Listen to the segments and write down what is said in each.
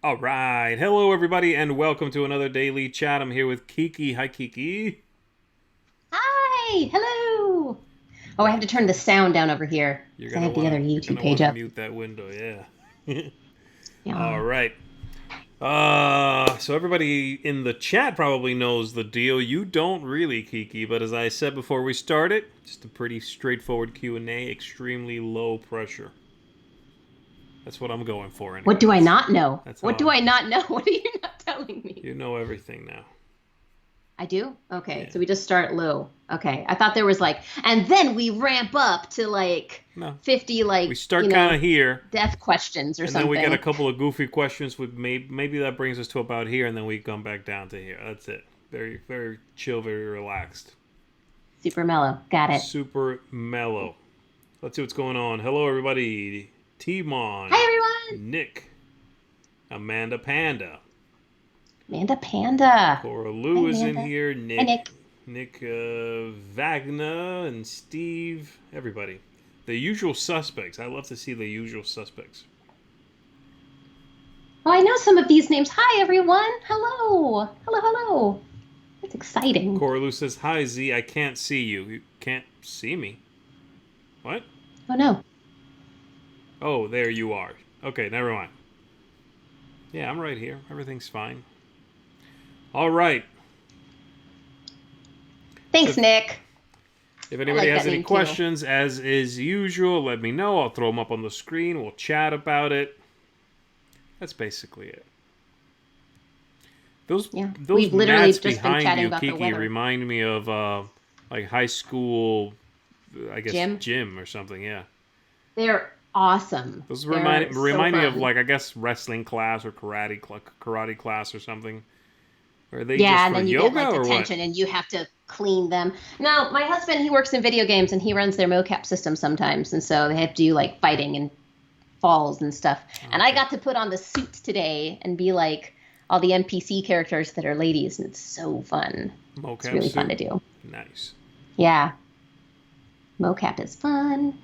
All right. Hello, everybody, and welcome to another daily chat. I'm here with Kiki. Hi, Kiki. Hi, hello. Oh, I have to turn the Welcome. sound down over here You're because I gonna have the other wanna you're YouTube gonna page wanna up. mute that window. Yeah. All Yeah. right. So everybody in the chat probably knows the deal. You don't really, Kiki, but as I said before we started, just a pretty straightforward Q&A, extremely low pressure. That's what I'm going for What anyway. do I That's not know? that's how What do I'm. I not know? What are you not telling me? You know everything now. I do? Okay, Yeah. so we just start low. Okay, I thought there was like, and then we ramp up to like No. 50, We like, start kind of here. death questions or And then we get a something. couple of goofy questions with maybe that brings us to about here, and then we come back down to here. That's it. Very very chill, very relaxed, Super mellow. Got it. super mellow. Let's see what's going on. Hello everybody. Timon, Hi, everyone. Nick, Amanda Panda, Amanda Panda. Cora Hi, Lou is in Amanda. here. Hi, Nick, Nick. Wagner, and Steve. Everybody. The usual suspects. I love to see the usual suspects. Oh, I know some of these names. Hi, everyone. Hello. Hello, hello. That's exciting. Cora Lou says, "Hi Z, I can't see you. You can't see me. What? Oh, no. Oh, there you are. Okay, never mind. Yeah, I'm right here. Everything's fine. All right. So Thanks, Nick. if I anybody like has that any name too. questions, as is usual, let me know. I'll throw them up on the screen. We'll chat about it. That's basically it. Those Yeah. those We've literally mats just been behind chatting you, about the Kiki, weather. remind me of like high school, I guess Jim, gym or something. Yeah. they're awesome. Those They're so remind me of fun. like I guess wrestling class or karate class or something. Are they just Yeah, and for then you get yoga like or what? detention and you have to clean them. Now, my husband, he works in video games and he runs their mocap system sometimes. And so they have to do like fighting and falls and stuff. And I Okay. got to put on the suit today and be like all the NPC characters that are ladies. And it's so fun. It's Mocap really fun suit. to do. Nice. Yeah, mocap is fun.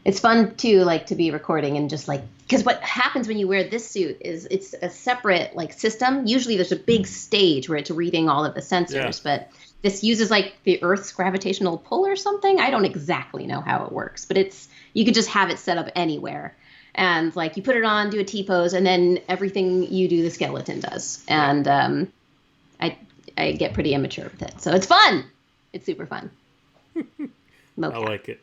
It's fun too, like to be recording and just like because what happens when you wear this suit is it's a separate like system. Usually there's a big stage where it's reading all of the Yeah. sensors, but this uses like the Earth's gravitational pull or something. I don't exactly know how it works, but it's you could just have it set up anywhere. And like you put it on, do a T pose, and then everything you do, the skeleton does. Yeah. And I I get pretty immature with it, so it's fun. It's super fun. I Mocap. like it.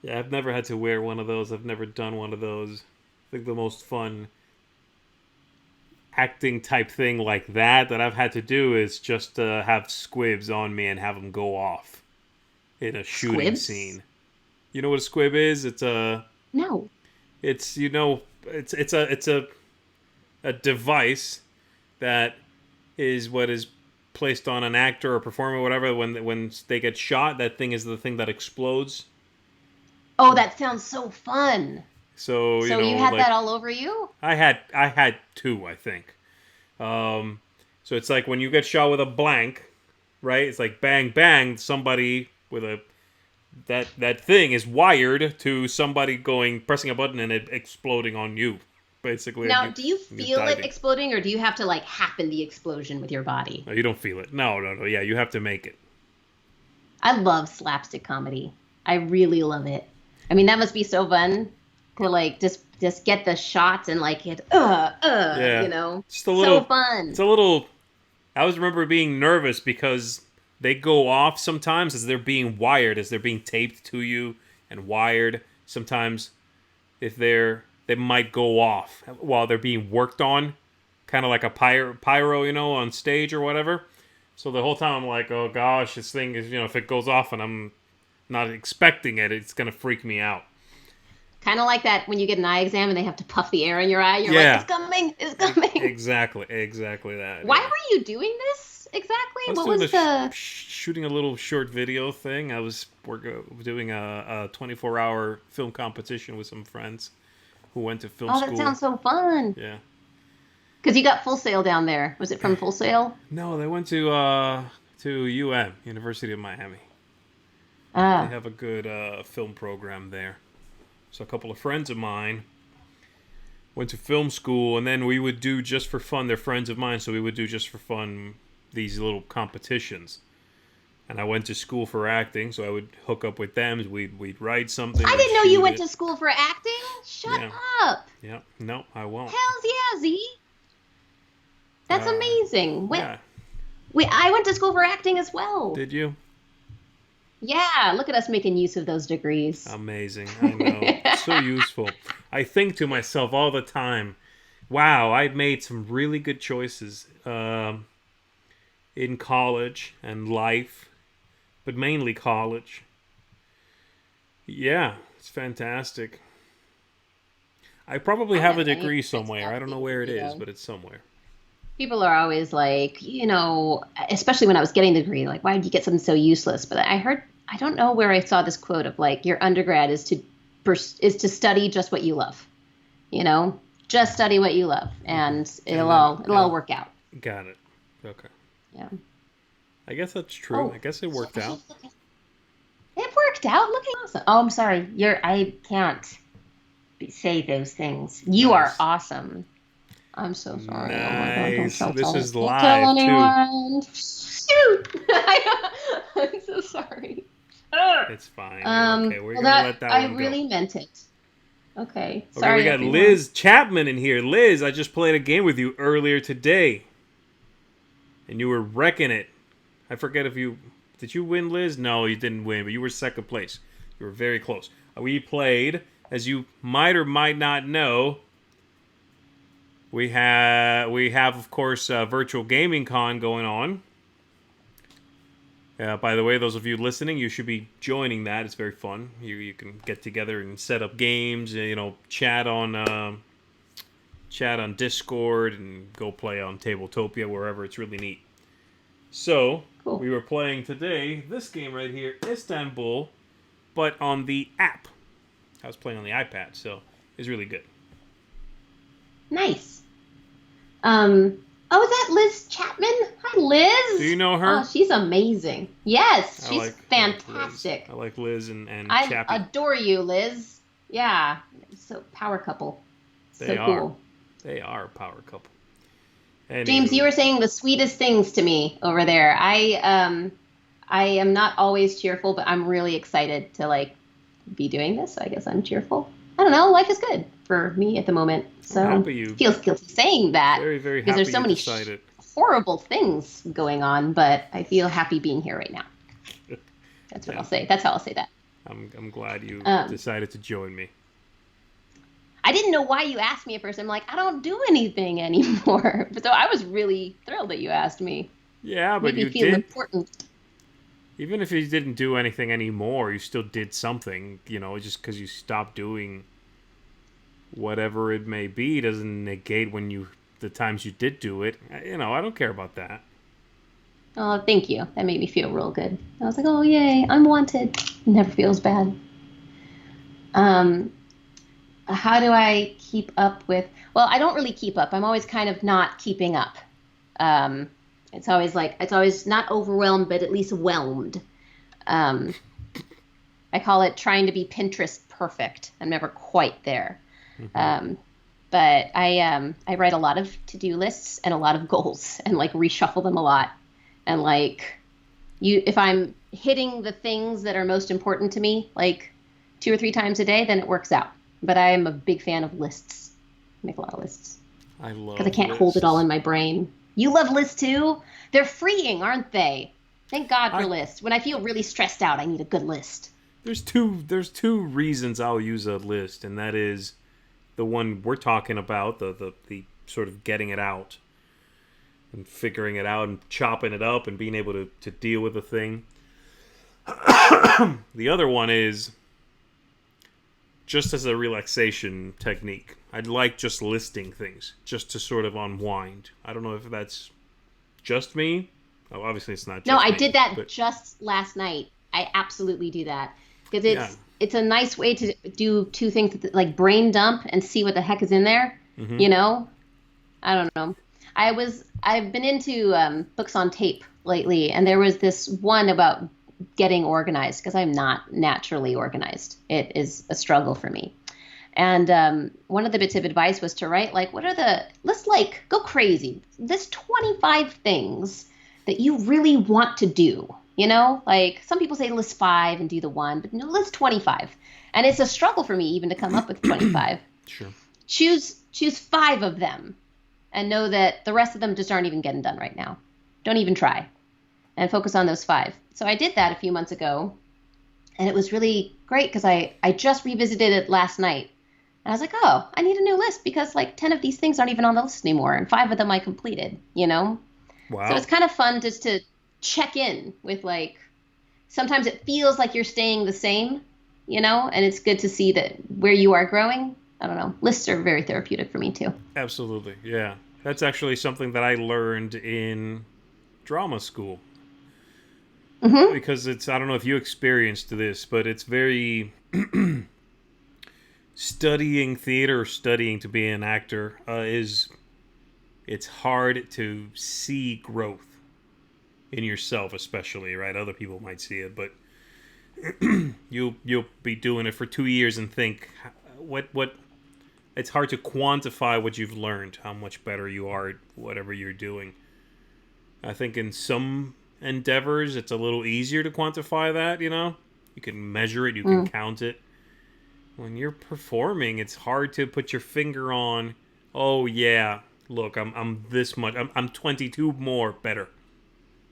Yeah, I've never had to wear one of those. I've never done one of those. I think the most fun acting type thing like that I've had to do is just have squibs on me and have them go off in a shooting Squibs? scene. You know what a squib is? No. It's a device that is what is placed on an actor or performer or whatever when they get shot. That thing is the thing that explodes. Oh, that sounds so fun. So So you had that like all over you? I had two, I think. Um, so it's like when you get shot with a blank, right? It's like bang bang. Somebody with a that thing is wired to somebody going pressing a button and it exploding on you, basically, Now, do you and you feel it diving. exploding or do you have to like happen the explosion with your body? No, you don't feel it. No, no, no. Yeah, you have to make it. I love slapstick comedy. I really love it. I mean, that must be so fun to like just get the shots and like it Yeah, just a So little. It's fun. a little. I always remember being nervous because they go off sometimes as they're being wired, as they're being taped to you and wired. Sometimes if they might go off while they're being worked on, kind of like a pyro, on stage or whatever. So the whole time I'm like, oh gosh, this thing is, if it goes off and I'm not expecting it, it's gonna freak me out. Kind of like that when you get an eye exam and they have to puff the air in your eye. You're like, it's Yeah, coming, it's coming. exactly that. Why Yeah, were you doing this exactly? I was What doing was the shooting a little short video thing. We're doing a 24-hour film competition with some friends who went to film Oh, that school. sounds so fun. Yeah. Because you got Full Sail down there. Was it from Full Sail? No, they went to University of Miami. They Ah, have a good film program there. So a couple of friends of mine went to film school, and then we would do just for fun. They're friends of mine, so we would do just for fun these little competitions. And I went to school for acting, so I would hook up with them. We'd write something. I we'd didn't know you shoot went it. to school for acting. Shut Yeah, up. yeah. No, I won't. Hells yeah, Z. That's amazing. Yeah. I went to school for acting as well. Did you? Yeah, look at us making use of those degrees. Amazing. I know. So useful. I think to myself all the time, wow, I made some really good choices in college and life, but mainly college. Yeah, it's fantastic. I probably have a degree somewhere. I don't know where it is, but it's somewhere. People are always like, especially when I was getting the degree, like, why did you get something so useless? But I don't know where I saw this quote of like, your undergrad is to study just what you love, just study what you love, and it'll all work out. Got it. Okay. Yeah. I guess that's true. I guess it worked out. It worked out. Looking awesome. Oh, I'm sorry. I can't say those things. You are awesome. I'm so sorry. Nice. Oh my God, this is don't live tell anyone. too. Shoot. I'm so sorry. It's fine. Okay, we're gonna let that one go. I really meant it. Okay. Okay, Sorry. we got everyone. Liz Chapman in here. Liz, I just played a game with you earlier today, and you were wrecking it. I forget if you did you win, Liz? No, you didn't win, but you were second place. You were very close. We played, as you might or might not know. We have of course virtual gaming con going on. By the way, those of you listening, you should be joining that. It's very fun. You can get together and set up games. Chat on Discord and go play on Tabletopia wherever. It's really neat. So cool. We were playing today this game right here, Istanbul, but on the app. I was playing on the iPad, so it was really good. Nice. Oh, is that Liz Chapman? Hi, Liz. Do you know her? Oh, she's amazing. Yes, she's fantastic. I like Liz and Chappie. I adore you, Liz. Yeah, so power couple. They are. Cool. They are a power couple. Anyway. James, you were saying the sweetest things to me over there. I am not always cheerful, but I'm really excited to be doing this. So I guess I'm cheerful. I don't know. Life is good for me at the moment. So feels guilty saying that. Very, very happy. Because there's so many horrible things going on, but I feel happy being here right now. That's what I'll say. That's how I'll say that. I'm glad you decided to join me. I didn't know why you asked me at first. I'm like, I don't do anything anymore. So I was really thrilled that you asked me. Yeah, but you feel did. Important. Even if you didn't do anything anymore, you still did something. Just because you stopped doing whatever it may be doesn't negate the times you did do it. I don't care about that. Oh, thank you. That made me feel real good. I was like, oh, yay, I'm wanted. Never feels bad. How do I keep up with... Well, I don't really keep up. I'm always kind of not keeping up. It's always not overwhelmed, but at least whelmed. I call it trying to be Pinterest perfect. I'm never quite there. Mm-hmm. But I write a lot of to-do lists and a lot of goals and reshuffle them a lot. And if I'm hitting the things that are most important to me, 2 or 3 times a day, then it works out. But I am a big fan of lists. I make a lot of lists. I love because I can't hold it all in my brain. You love lists too? They're freeing, aren't they? Thank God for lists. When I feel really stressed out, I need a good list. There's two reasons I'll use a list, and that is the one we're talking about, the sort of getting it out and figuring it out and chopping it up and being able to deal with the thing. The other one is just as a relaxation technique. I'd like just listing things, just to sort of unwind. I don't know if that's just me. Oh, obviously it's not just No, I me, did that just last night. I absolutely do that. Because it's a nice way to do 2 things, like brain dump and see what the heck is in there. Mm-hmm. I don't know. I've been into books on tape lately, and there was this one about getting organized because I'm not naturally organized. It is a struggle for me. And one of the bits of advice was to write, like, let's like go crazy. List 25 things that you really want to do. You know, like some people say list 5 and do the one, but no, list 25. And it's a struggle for me even to come up with 25. Sure. Choose 5 of them and know that the rest of them just aren't even getting done right now. Don't even try and focus on those 5. So I did that a few months ago, and it was really great because I just revisited it last night. And I was like, oh, I need a new list because like 10 of these things aren't even on the list anymore, and 5 of them I completed, you know? Wow. So it's kind of fun just to check in with like, sometimes it feels like you're staying the same, you know, and it's good to see that where you are growing. I don't know. Lists are very therapeutic for me too. Absolutely. Yeah. That's actually something that I learned in drama school. Mm-hmm. Because I don't know if you experienced this, but it's very studying theater or studying to be an actor it's hard to see growth in yourself, especially, right? Other people might see it, but you'll be doing it for 2 years and think what it's hard to quantify what you've learned, how much better you are at whatever you're doing. I think in some endeavors it's a little easier to quantify that, you know? You can measure it, you can count it. When you're performing, it's hard to put your finger on, oh yeah, look, I'm this much, I'm 22 more better.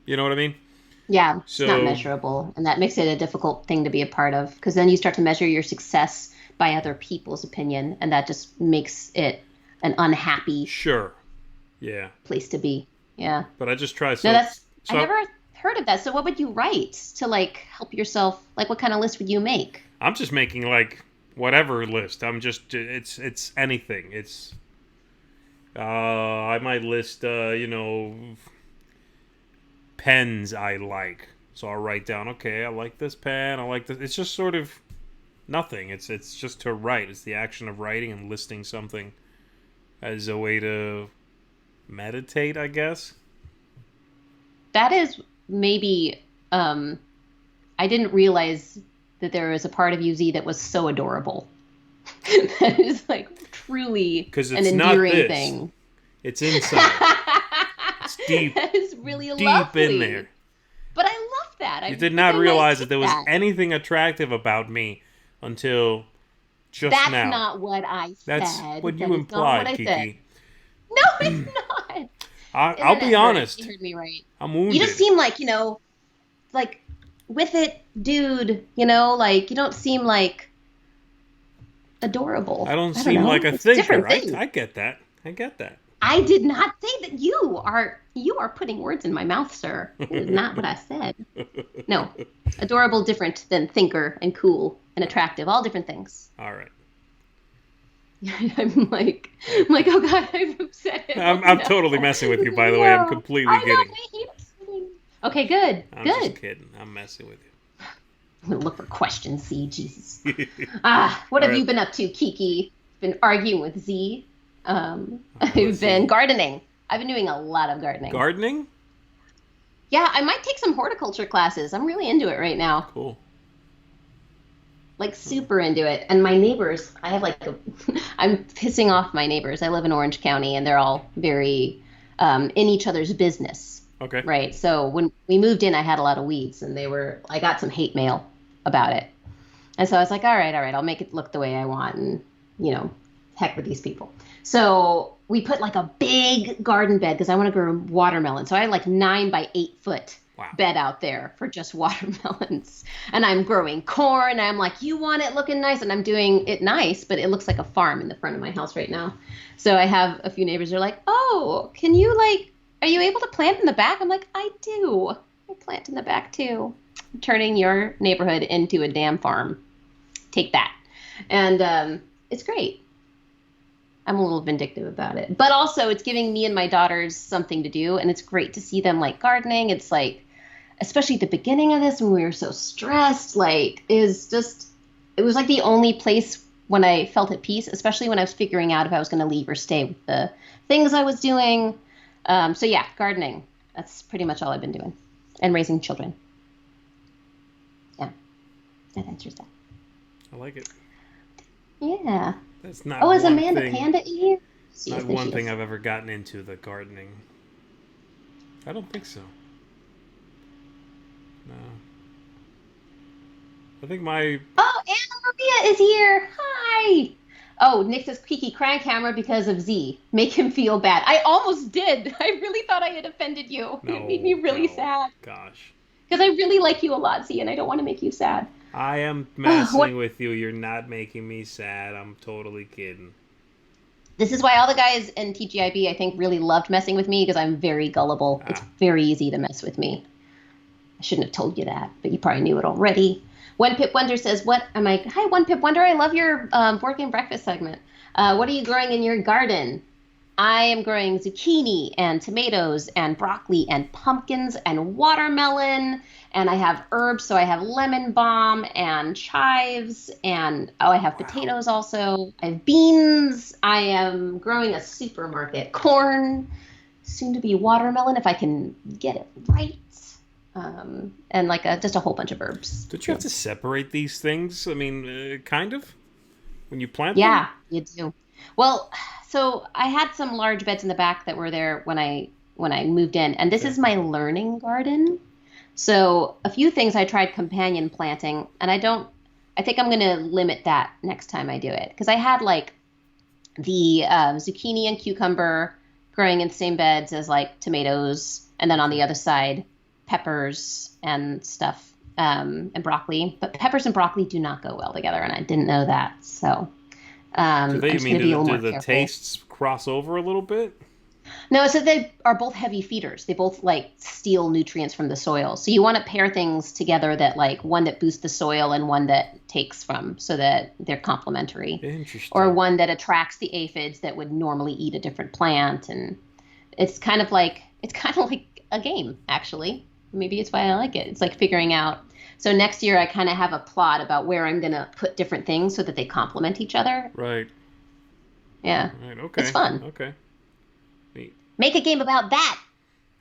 You know what I mean? Yeah, it's not So, measurable, and that makes it a difficult thing to be a part of because then you start to measure your success by other people's opinion, and that just makes it an unhappy sure. Yeah. place to be. Yeah. But I just try No, I so never heard of that. So what would you write to like help yourself? Like what kind of list would you make? I'm just making like whatever list. It's anything. It's I might list pens I like. So I'll write down, okay, I like this pen, I like this. It's just sort of nothing. It's just to write. It's the action of writing and listing something as a way to meditate, I guess. That is maybe I didn't realize that there was a part of UZ that was so adorable. That is like truly Because an it's not endearing this. thing. It's inside. It's deep, That is really deep in lovely. there. But I love that. You I did think not I might realize that take there was that. anything attractive about me until just That's now. not what I That's said. what That you is not what implied, I said. Kiki. No, it's not. I'll Internet be heard. You honest. heard me right. I'm You just wounded. seem like, like with it, dude, like you don't seem like I adorable. don't I don't seem like know. a It's a thinker. different thing. I get that. I get that. I did not say that you are putting words in my mouth, sir. That is not what I said. No. Adorable different than thinker and cool and attractive. All different things. All right. I'm like, oh God, I've upset him. Oh, I'm no. totally messing with you, by the way. I'm No. completely I know, kidding. I hate upsetting. Okay, good. I'm just Good. kidding. I'm messing with I'm gonna look for questions, Z. Jesus. you. What All have right. you been up to, Kiki? Been arguing with Z. Let's I've been see. gardening. I've been doing a lot of gardening. Gardening? Yeah, I might take some horticulture classes. I'm really into it right now. Cool. Like super into it. And my neighbors, I have like I'm pissing off my neighbors. I live in Orange County and they're all very in each other's business. Okay. Right. So when we moved in, I had a lot of weeds and I got some hate mail about it. And so I was like, all right, I'll make it look the way I want. And, heck with these people. So we put like a big garden bed because I want to grow watermelon. So I had like 9 by 8 foot Wow. bed out there for just watermelons. And I'm growing corn. And I'm like, you want it looking nice? And I'm doing it nice, but it looks like a farm in the front of my house right now. So I have a few neighbors who are like, oh, are you able to plant in the back? I'm like, I do. I plant in the back too. I'm turning your neighborhood into a damn farm. Take that. And it's great. I'm a little vindictive about it. But also it's giving me and my daughters something to do. And it's great to see them like gardening. It's like, especially at the beginning of this when we were so stressed, it was like the only place when I felt at peace, especially when I was figuring out if I was going to leave or stay with the things I was doing. So yeah, gardening. That's pretty much all I've been doing. And raising children. Yeah, that answers that. I like it. Yeah. That's not Oh, is one Amanda thing. Panda in here? She Not is. There one she thing is. I've ever gotten into, the gardening. I don't think so. No. I think my Oh, Anna Maria is here. Hi. Oh, Nick says Kiki crying camera because of Z. Make him feel bad. I almost did. I really thought I had offended you. It made me no, really no. sad Gosh. because I really like you a lot, Z, and I don't want to make you sad. I am What? messing with you. You're not making me sad. I'm totally kidding. This is why all the guys in TGIB, I think, really loved messing with me because I'm very gullible. It's Ah, very easy to mess with me. I shouldn't have told you that, but you probably knew it already. One Pip Wonder says, "What am I? Hi, One Pip Wonder. I love your board game breakfast segment. What are you growing in your garden?" I am growing zucchini and tomatoes and broccoli and pumpkins and watermelon. And I have herbs, so I have lemon balm and chives. And oh, I have wow. potatoes also. I have beans. I am growing a supermarket corn, soon to be watermelon if I can get it right. And like just a whole bunch of herbs. Don't you have So, to separate these things? I mean, kind of when you plant them. yeah, you do. Well, so I had some large beds in the back that were there when I moved in, and this Okay. is my learning garden. So a few things I tried companion planting, and I think I'm going to limit that next time I do it because I had like the zucchini and cucumber growing in the same beds as like tomatoes, and then on Okay. the other side, peppers and stuff, and broccoli. But peppers and broccoli do not go well together, and I didn't know that. So Do I'm they? I just going mean, to be a little do more the careful. tastes cross over a little bit? No, so they are both heavy feeders. They both like steal nutrients from the soil. So you want to pair things together that like one that boosts the soil and one that takes from so that they're complementary. Or Interesting. one that attracts the aphids that would normally eat a different plant. And it's kind of like a game, actually. Maybe it's why I like it. It's like figuring out. So next year I kind of have a plot about where I'm gonna put different things so that they complement each other. Right. Yeah. Right. It's Okay. fun. Okay. Neat. Make a game about that.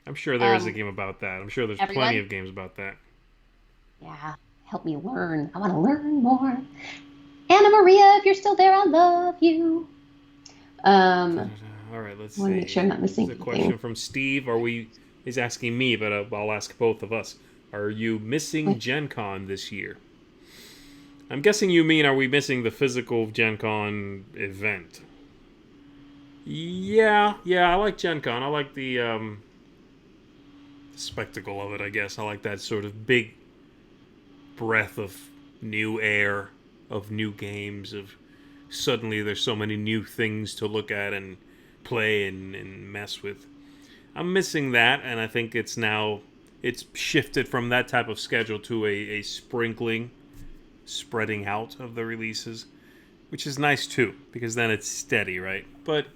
I'm sure there is a Um, game about that. I'm sure there's plenty everyone. of games about that. Yeah, help me learn. I want to learn more. Anna Maria, if you're still there, I love you. I All right, let's want to make sure see. I'm not This is missing a question anything. from Steve. Are we? He's asking me, but I'll ask both of us. Are you missing Wait, Gen Con this year? I'm guessing you mean, are we missing the physical Gen Con event? Yeah, yeah, I like Gen Con. I like the spectacle of it, I guess. I like that sort of big breath of new air, of new games, of suddenly there's so many new things to look at and play and mess with. I'm missing that, and I think it's shifted from that type of schedule to a sprinkling, spreading out of the releases, which is nice too, because then it's steady, right? But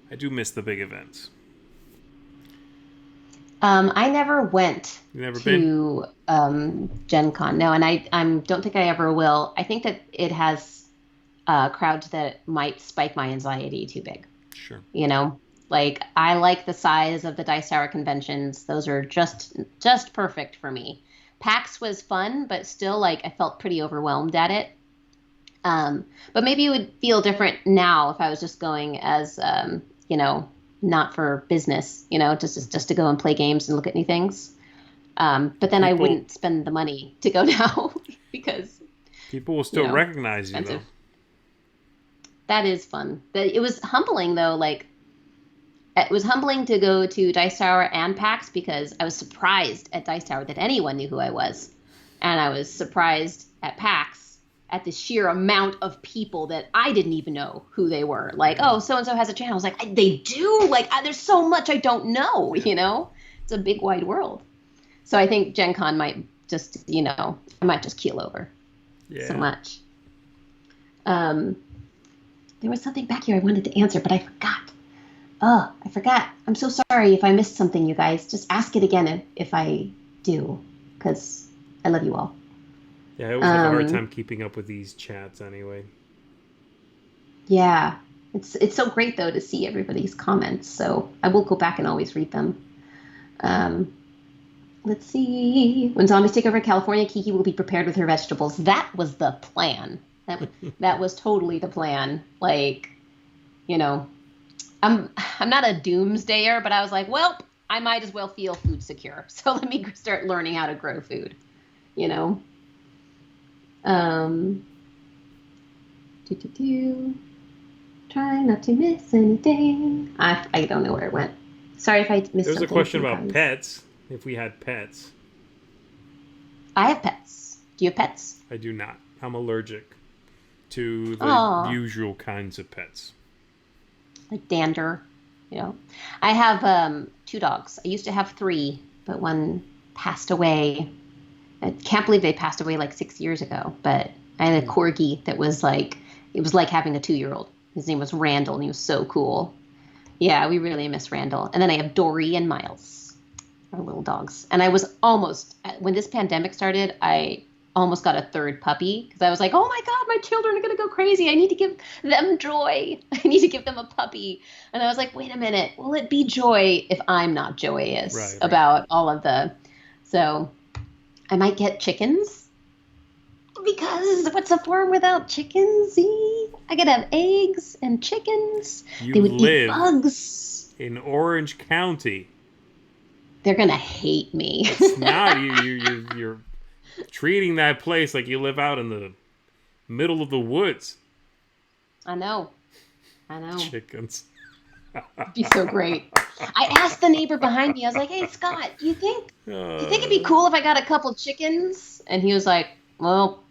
I do miss the big events. I never went You never been? to Gen Con. No, and I don't think I ever will. I think that it has crowds that might spike my anxiety too big. Sure. You know, like I like the size of the Dice Tower conventions. Those are just perfect for me. PAX was fun, but still, like I felt pretty overwhelmed at it. But maybe it would feel different now if I was just going as, not for business, just to go and play games and look at new things. But then I People wouldn't spend the money to go now because, people will still recognize you though. expensive. That is fun. It was humbling though. Like it was humbling to go to Dice Tower and PAX because I was surprised at Dice Tower that anyone knew who I was, and I was surprised at PAX at the sheer amount of people that I didn't even know who they were. Like, Yeah. oh, so and so has a channel. I was like, they do. Like, there's so much I don't know. Yeah. It's a big wide world. So I think Gen Con might just, I might just keel over so Yeah. much. Um, there was something back here I wanted to answer, but I forgot. Oh, I forgot. I'm so sorry if I missed something, you guys. Just ask it again if I do, because I love you all. Yeah, I always have a hard Um, time keeping up with these chats anyway. yeah, it's so great though to see everybody's comments. So I will go back and always read them. Um, let's see. When zombies take over California, Kiki will be prepared with her vegetables. That was the plan. That was totally the plan. Like, you know, I'm not a doomsdayer, but I was like, well, I might as well feel food secure. So let me start learning how to grow food, you know. Um, do, do, do. Try not to miss anything. I don't know where it went. Sorry if I missed There's a something. question about pets. If we had pets. I have pets. Do you have pets? I do not. I'm allergic to the Oh, usual kinds of pets. like dander, you know. I have two dogs. I used to have three, but one passed away. I can't believe they passed away like 6 years ago. But I had a Hmm. corgi that was like, it was like having a 2-year-old. His name was Randall, and he was so cool. Yeah, we really miss Randall. And then I have Dory and Miles, our little dogs. And I was almost, when this pandemic started, I almost got a third puppy because I was like, oh my God, my children are going to go crazy. I need to give them joy. I need to give them a puppy. And I was like, wait a minute, will it be joy if I'm not joyous Right, right. about all of the. So I might get chickens because what's a farm without chickens? See? I could have eggs and chickens. You They would eat live bugs. in Orange County. They're gonna hate me. It's not you're treating that place like you live out in the middle of the woods. I know. I know. Chickens. It'd be so great. I asked the neighbor behind me. I was like, "Hey, Scott, you think it'd be Uh, cool if I got a couple chickens?" And he was like, "Well,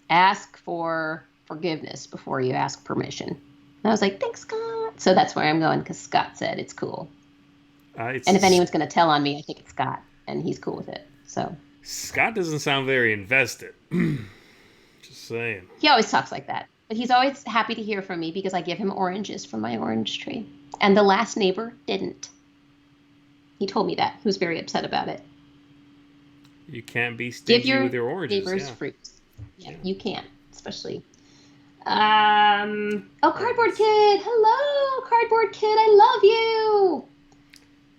ask for forgiveness before you ask permission." And I was like, "Thanks, Scott." So that's where I'm going because Scott said it's cool. And if it's anyone's gonna tell on me, I think it's Scott, and he's cool with it. So Scott doesn't sound very invested. Just saying. he always talks like that. But he's always happy to hear from me because I give him oranges from my orange tree. And the last neighbor didn't. He told me that. He was very upset about it. You can't be Give stingy your with your oranges. neighbors Yeah. fruit. Yeah, Yeah. you can, especially. Oh, Cardboard Kid. Hello, Cardboard Kid. I love you.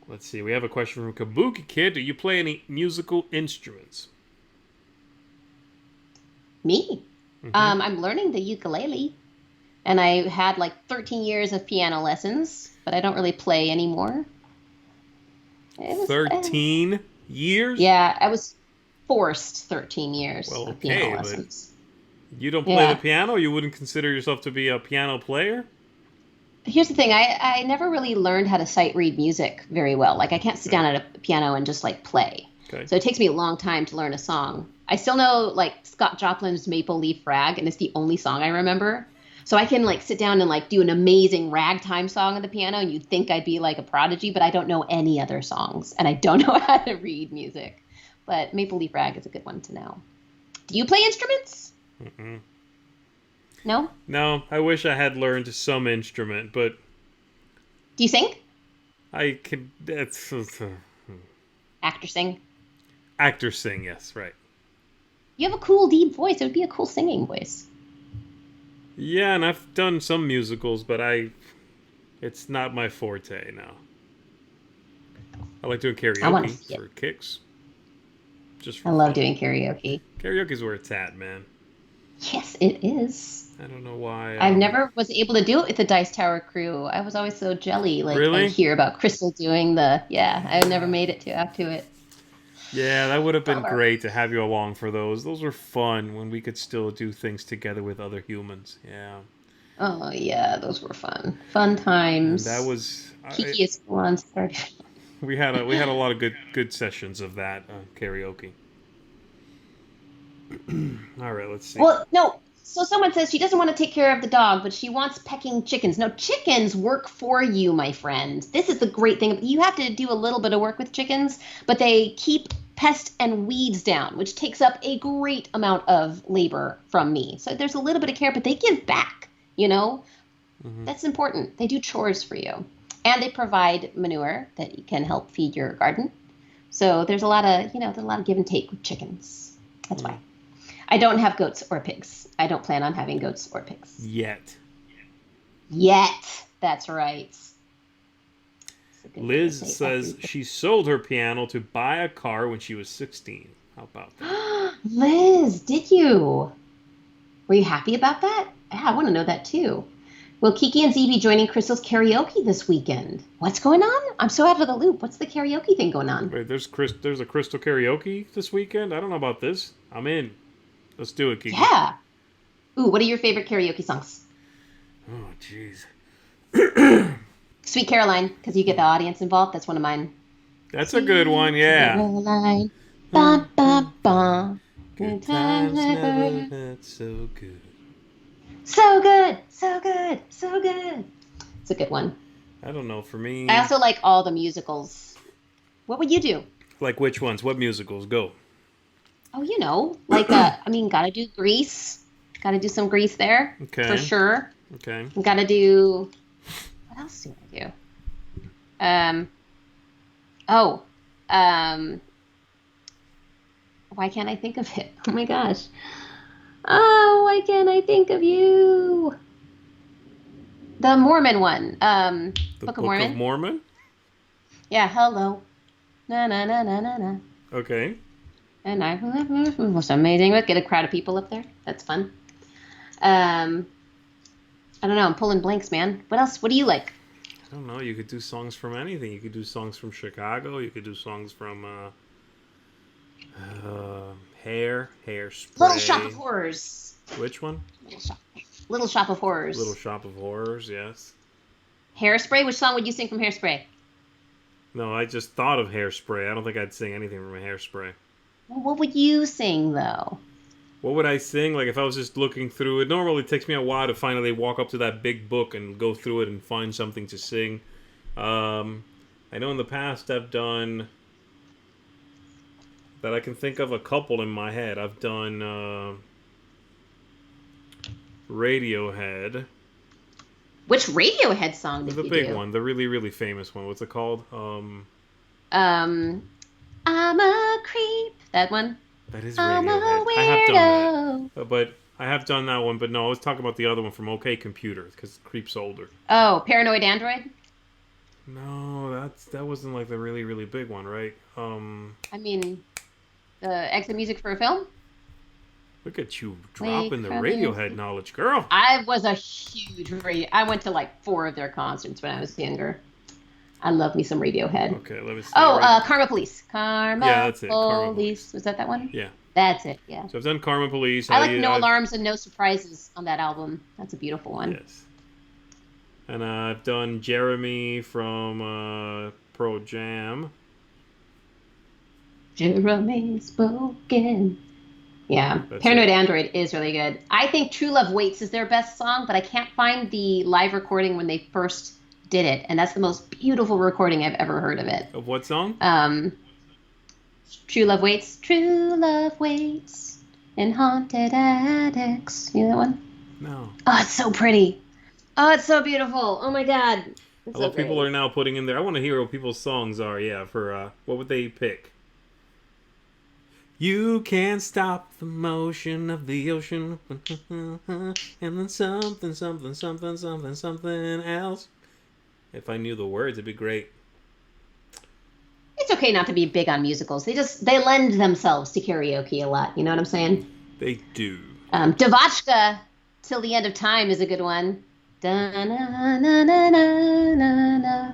Let's see. We have a question from Kabuki Kid. Do you play any musical instruments? Me. Mm-hmm. I'm learning the ukulele. And I had like 13 years of piano lessons, but I don't really play anymore. It was, 13 years? yeah, I was forced 13 years Well, of piano okay, but lessons. you don't play the Yeah. piano? You wouldn't consider yourself to be a piano player? Here's the thing, I never really learned how to sight read music very well. Like I can't sit Okay. down at a piano and just like play. Okay. So it takes me a long time to learn a song. I still know like Scott Joplin's Maple Leaf Rag, and it's the only song I remember. So I can like sit down and like do an amazing ragtime song on the piano, and you'd think I'd be like a prodigy, but I don't know any other songs, and I don't know how to read music. But Maple Leaf Rag is a good one to know. Do you play instruments? Mm-mm. No? No, I wish I had learned some instrument, but Do you sing? I could. That's Actor sing? actor sing. Yes, right. You have a cool deep voice. It would be a cool singing voice. Yeah, and I've done some musicals, but it's not my forte now. I like doing I want to karaoke see it. for kicks, just I for love fun. doing karaoke. Karaoke's where it's at, man. Yes, it is. I don't know why. I've never was able to do it with the Dice Tower crew. I was always so jelly. Like I Really? hear about Crystal doing yeah. I never made it to up to it. Yeah, that would have been Bummer. great to have you along for those. Those were fun when we could still do things together with other humans. Yeah, Oh yeah, those were fun. Fun and that times. was Kiki is still on started. we had a lot of good sessions of that karaoke. All right, let's see. Well, no. So someone says she doesn't want to take care of the dog, but she wants pecking chickens. No, chickens work for you, my friend. This is the great thing. You have to do a little bit of work with chickens, but they keep pests and weeds down, which takes up a great amount of labor from me. So there's a little bit of care, but they give back, you know? Hmm. That's important. They do chores for you. And they provide manure that can help feed your garden. So there's a lot of, there's a lot of give and take with chickens. That's why. I don't have goats or pigs. I don't plan on having goats or pigs. Yet. Yet. That's right. It's a good way to Liz say says everything. she sold her piano to buy a car when she was 16. How about that? Liz, did you? Were you happy about that? Yeah, I want to know that too. Will Kiki and Z be joining Crystal's karaoke this weekend? What's going on? I'm so out of the loop. What's the karaoke thing going on? Wait, there's a Crystal karaoke this weekend? I don't know about this. I'm in. Let's do it, Kiki. Yeah. Ooh, what are your favorite karaoke songs? Oh, jeez. Sweet Caroline, because you get the audience involved. That's one of mine. That's a good Sweet one, yeah. Caroline. Ba, ba, ba. Good Good times times never never. had so good. So good. So good. So good. It's a good one. I don't know, for me. I also like all the musicals. What would you do? Like which ones? What musicals? Go. Oh, gotta do Grease. Gotta do some Grease there. For Okay. sure. Okay. Gotta do. What else do I do? Um. Oh. Um. Why can't I think of it? Oh my gosh. Oh, why can't I think of you? The Mormon one. The Book of Book of Mormon. Mormon? Yeah, hello. Na na na na na na. Okay. And I was amazing. Let's get a crowd of people up there. That's fun. Um, I don't know. I'm pulling blanks, man. What else? What do you like? I don't know. You could do songs from anything. You could do songs from Chicago. You could do songs from Little Shop of Hairspray. Horrors. Which one? Little Shop of Little Horrors. Shop of Horrors, yes. Hairspray. Which song would you sing from Hairspray? No, I just thought of Hairspray. I don't think I'd sing anything from Hairspray. Well, what would you sing though? What would I sing? Like if I was just looking through it. Normally it takes me a while to finally walk up to that big book and go through it and find something to sing. I know in the past I've done that I can think of a couple in my head. I've done Radiohead. Which Radiohead song did The you big do? one, the really, really famous one. What's it called? Um, I'm a creep. That one. That is I'm a Radiohead. I have done that. weirdo. But I have done that one, but no, I was talking about the other one from OK Computer, because Creep's older. Oh, Paranoid Android. No, that wasn't like the really, really big one, right? I mean, exit music for a film. Look at you Wake dropping the from Radiohead your- knowledge, girl. I was a huge radio. I went to like 4 of their concerts when I was younger. I love me some Radiohead. Okay, let me see. Oh, Karma Police. Karma Yeah, that's it, Karma Police. Was that one? Yeah. That's it. Yeah. So I've done Karma Police. I like No Alarms and No Surprises on that album. That's a beautiful one. Yes. And I've done Jeremy from Pro Jam. Jeremy spoken. Yeah, That's Paranoid it. Android is really good. I think True Love Waits is their best song, but I can't find the live recording when they first did it, and that's the most beautiful recording I've ever heard of it. Of what song? True Love Waits. True Love Waits in haunted attics. You know that one? No. Oh, it's so pretty. Oh, it's so beautiful. Oh my God. It's I love so great. people are now putting in there. I want to hear what people's songs are. Yeah, for what would they pick? You can't stop the motion of the ocean, and then something, something, something, something, something else. If I knew the words, it'd be great. It's okay not to be big on musicals. They lend themselves to karaoke a lot. You know what I'm saying? They do. Devotchka, Till the End of Time is a good one. Da-na-na-na-na-na-na.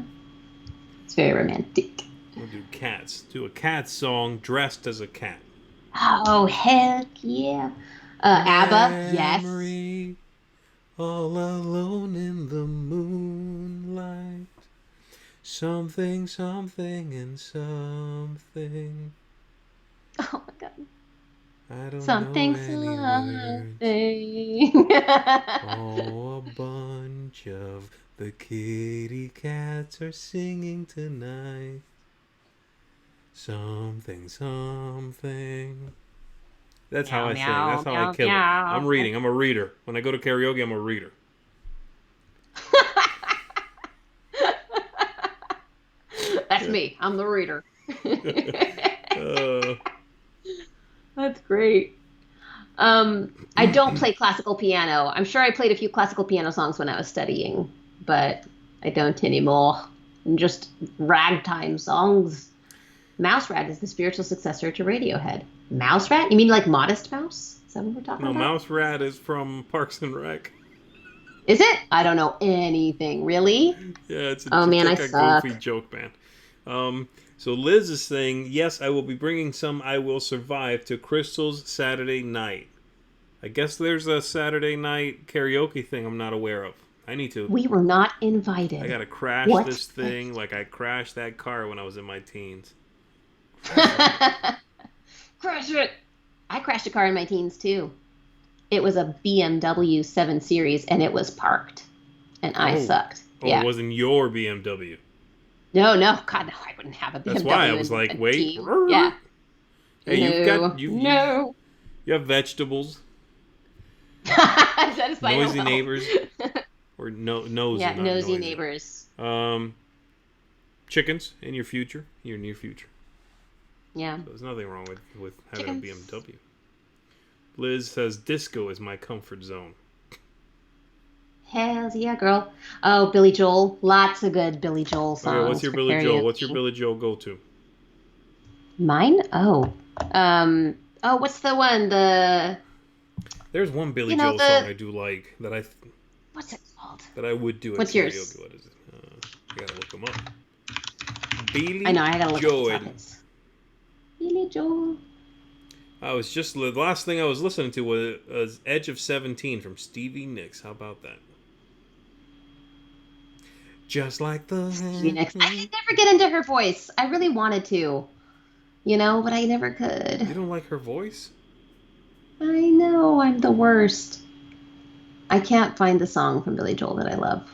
It's very romantic. We'll do cats. Do a cat song dressed as a cat. Oh, heck yeah. ABBA, yes. Memory, all alone in the moonlight. Something, something, and something. Oh my God. I don't Something, know any words. something. Oh, a bunch of the kitty cats are singing tonight. Something, something. That's how I sing. That's how I kill it. I'm reading. I'm a reader. When I go to karaoke, I'm a reader. That's me. I'm the reader. Uh, That's great. I don't play classical piano. I'm sure I played a few classical piano songs when I was studying, but I don't anymore. Just ragtime songs. Mouse Rat is the spiritual successor to Radiohead. Mouse Rat? You mean like Modest Mouse? Is that what we're talking No, about? Mouse Rat is from Parks and Rec. Is it? I don't know anything. Really? Yeah, Oh it's man, I like a goofy suck. joke, man. So Liz is saying, yes, I will be bringing some I Will Survive to Crystal's Saturday night. I guess there's a Saturday night karaoke thing I'm not aware of. I need to. We were not I invited. gotta crash What? this thing like I crashed that car when I was in my teens. Crash it. Crash it. I crashed a car in my teens too. It was a BMW 7 Series and it was parked. And I Oh, sucked. oh, it Yeah. wasn't your BMW. No, no. God, no, I wouldn't have a That's why I BMW was in like, a wait. teen. Yeah. Hey, No. you No. you have vegetables, Is that a sign of noisy wealth? neighbors, or no nosy, Yeah, not nosy noisy. neighbors. Um, chickens in your near future. Yeah. So there's nothing wrong with having a Chickens. BMW. Liz says disco is my comfort zone. Hells yeah, girl. Oh, Billy Joel. Lots of good Billy Joel Okay, what's songs your for Billy Joel? What's your karaoke. Billy Joel go to? Mine? Oh, what's the one? There's one Billy You know, Joel song I do like what's it called? that I would do at What's karaoke. yours? What is it? I gotta look them up. Billy I know, I gotta look Joel. at the Billy Joel. I was just the last thing I was listening to was Edge of 17 from Stevie Nicks. How about that? Just like the Stevie Nicks. I could never get into her voice. I really wanted to, but I never could. You don't like her voice? I know, I'm the worst. I can't find the song from Billy Joel that I love.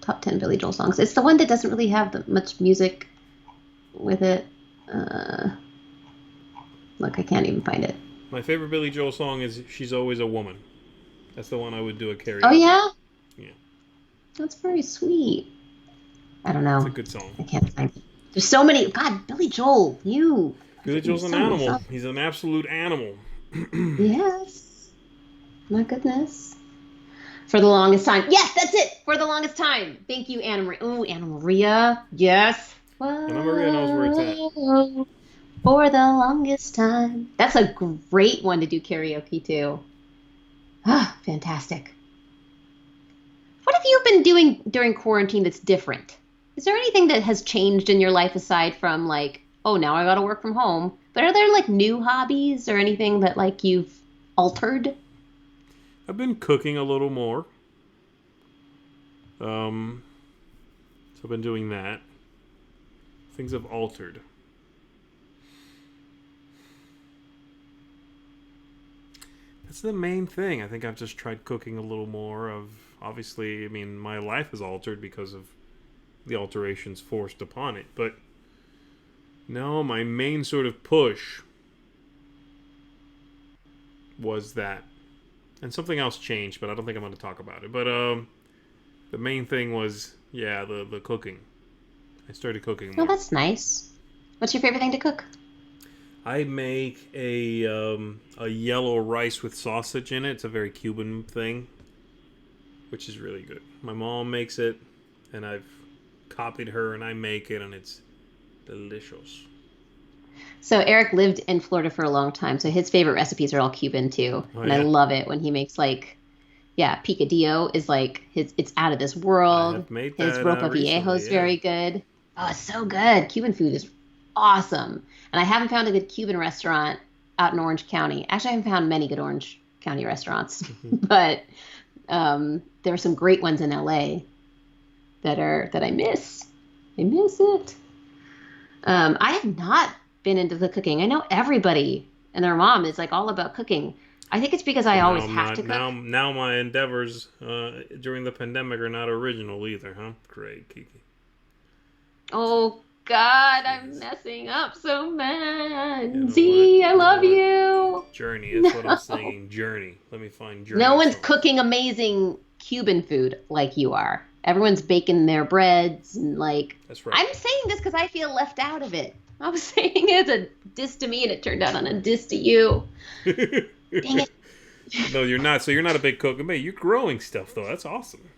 Top 10 Billy Joel songs. It's the one that doesn't really have much music with it. Look, I can't even find it. My favorite Billy Joel song is "She's Always a Woman." That's the one I would do at karaoke. Oh yeah? Yeah. That's very sweet. I don't It's a know. good song. I can't find it. There's so many. God, Billy Joel, Billy Joel's an so many animal. songs. He's an absolute animal. Yes. My goodness. For the longest time. Yes, that's it. For the longest time. Thank you, Anna Maria. Oh, Anna Maria. Yes. Anna Maria knows where it's at. For the longest time. That's a great one to do karaoke to. Ah, fantastic. What have you been doing during quarantine that's different? Is there anything that has changed in your life aside from like, oh, now I gotta work from home? But are there like new hobbies or anything that like you've altered? I've been cooking a little more. So I've been doing that. Things have altered. That's the main thing. I think I've just tried cooking a little more. Obviously, I mean, my life has altered because of the alterations forced upon it. But no, my main sort of push was that. And something else changed, but I don't think I'm going to talk about it. But the main thing was, yeah, the cooking. I started cooking Oh, more. that's nice. What's your favorite thing to cook? I make a yellow rice with sausage in it. It's a very Cuban thing, which is really good. My mom makes it, and I've copied her, and I make it, and it's delicious. So Eric lived in Florida for a long time, so his favorite recipes are all Cuban too. Oh, And I yeah? love it when he makes like, yeah, picadillo is like it's out of this I world. have made His that ropa viejo is recently, yeah. very good. Oh, it's so good. Cuban food is awesome. And I haven't found a good Cuban restaurant out in Orange County. Actually, I haven't found many good Orange County restaurants, but there are some great ones in LA that I miss. I miss it. I have not been into the cooking. I know everybody and their mom is like all about cooking. I think it's because I Now always I'm have not, to cook. now my endeavors during the pandemic are not original either, huh? Great, Kiki. Oh God, I'm Jeez. messing up so bad. You know Z, what? I You know love what? you. Journey, that's what I'm No. saying. Journey. Let me find Journey. No one's songs. cooking amazing Cuban food like you are. Everyone's baking their breads and like. That's right. I'm saying this because I feel left out of it. I was saying it's a diss to me and it turned out on a diss to you. Dang it. No, you're not. So you're not a big cook. But you're growing stuff, though. That's awesome.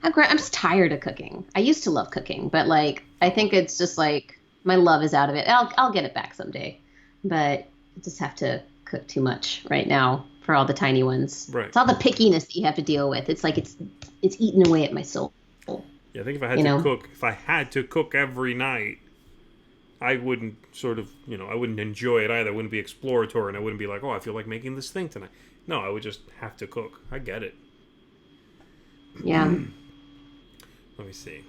I'm just tired of cooking. I used to love cooking, but like I think it's just like my love is out of it. I'll get it back someday, but I just have to cook too much right now for all the tiny ones. Right. It's all the pickiness that you have to deal with. It's like it's eating away at my soul. Yeah, I think if I had You to know? cook, every night, I wouldn't I wouldn't enjoy it either. I wouldn't be exploratory, and I wouldn't be like, oh, I feel like making this thing tonight. No, I would just have to cook. I get it. Yeah. Let me see.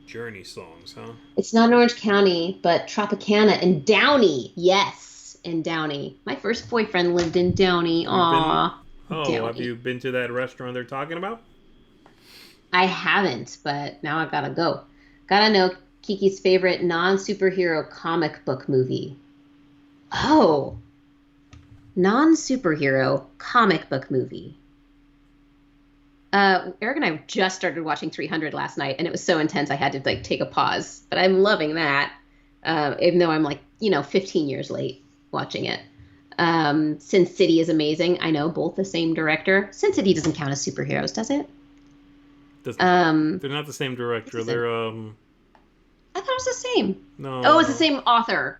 Journey songs, huh? It's not in Orange County, but Tropicana and Downey. Yes, in Downey. My first boyfriend lived in Downey. You've been. Aw, Oh, have Downey. you been to that restaurant they're talking about? I haven't, but now I gotta go. Gotta know Kiki's favorite non-superhero comic book movie. Oh, non-superhero comic book movie. Eric and I just started watching 300 last night, and it was so intense I had to like take a pause. But I'm loving that, even though I'm like 15 years late watching it. Sin City is amazing. I know both the same director. Sin City doesn't count as superheroes, does it? They're not the same director. They're I thought it was the same. no. Oh, it's the same author,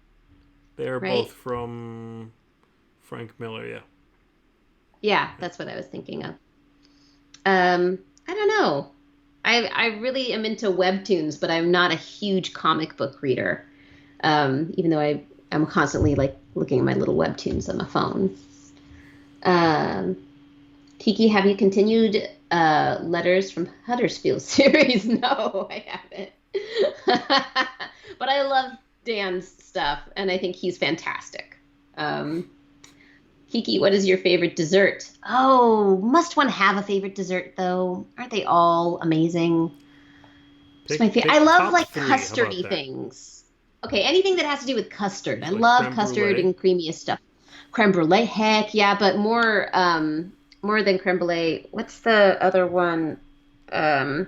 They're right? both from Frank Miller. Yeah. Yeah, that's what I was thinking of. I don't know. I really am into webtoons, but I'm not a huge comic book reader. Even though I'm constantly like looking at my little webtoons on my phone. Um, Kiki, have you continued Letters from Huddersfield series? No, I haven't. But I love Dan's stuff, and I think he's fantastic. Um, Kiki, what is your favorite dessert? Oh, must one have a favorite dessert though? Aren't they all amazing? It's my favorite. I Pick love top like three. How about custardy that? things. Okay, anything that has to do with custard. I Like love creme custard brulee. and creamiest stuff. Creme brulee, heck yeah, but more than creme brulee. What's the other one? Um,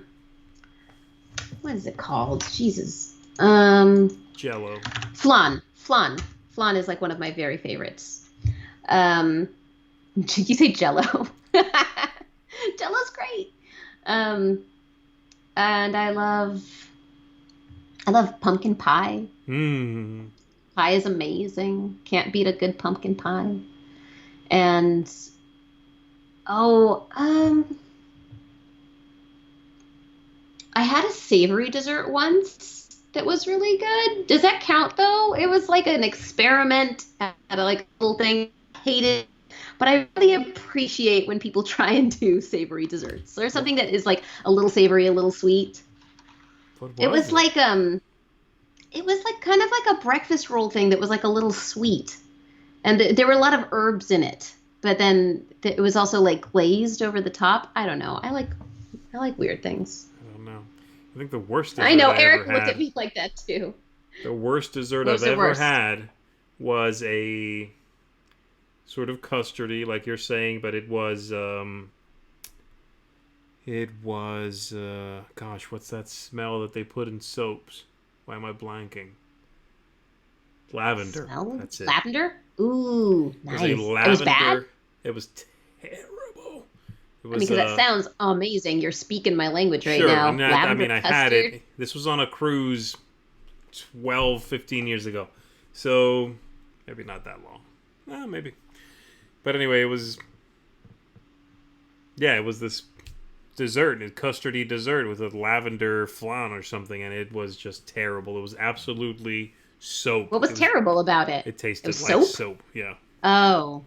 what is it called? Jesus. Jello. Flan is like one of my very favorites. Um, did you say Jello? Jello's great. Um, and I love pumpkin pie. Hmm. Pie is amazing. Can't beat a good pumpkin pie. And oh, I had a savory dessert once that was really good. Does that count though? It was like an experiment at a like little thing. I hate it. But I really appreciate when people try and do savory desserts or What? something that is like a little savory, a little sweet. What It was was it? like it was like kind of like a breakfast roll thing that was like a little sweet. And there were a lot of herbs in it. But then it was also like glazed over the top. I don't know. I like weird things. I don't know. I think the worst I dessert know I ever Eric looked at had. me like that too. The worst dessert What I've was the ever worst? had was a sort of custardy, like you're saying, but it was gosh, what's that smell that they put in soaps? Why am I blanking? Lavender. Smell? That's it. Lavender? Ooh, It was a nice. It was bad? lavender. It was terrible. It I mean, was because that sounds amazing. You're speaking my language right sure. now. I Lavender mean, I had custard. it. This was on a cruise 12, 15 years ago. So maybe not that long. Maybe. But anyway, it was this dessert, a custardy dessert with a lavender flan or something, and it was just terrible. It was absolutely soap. What was terrible about it? It It was tasted like soap? soap. Yeah. Oh,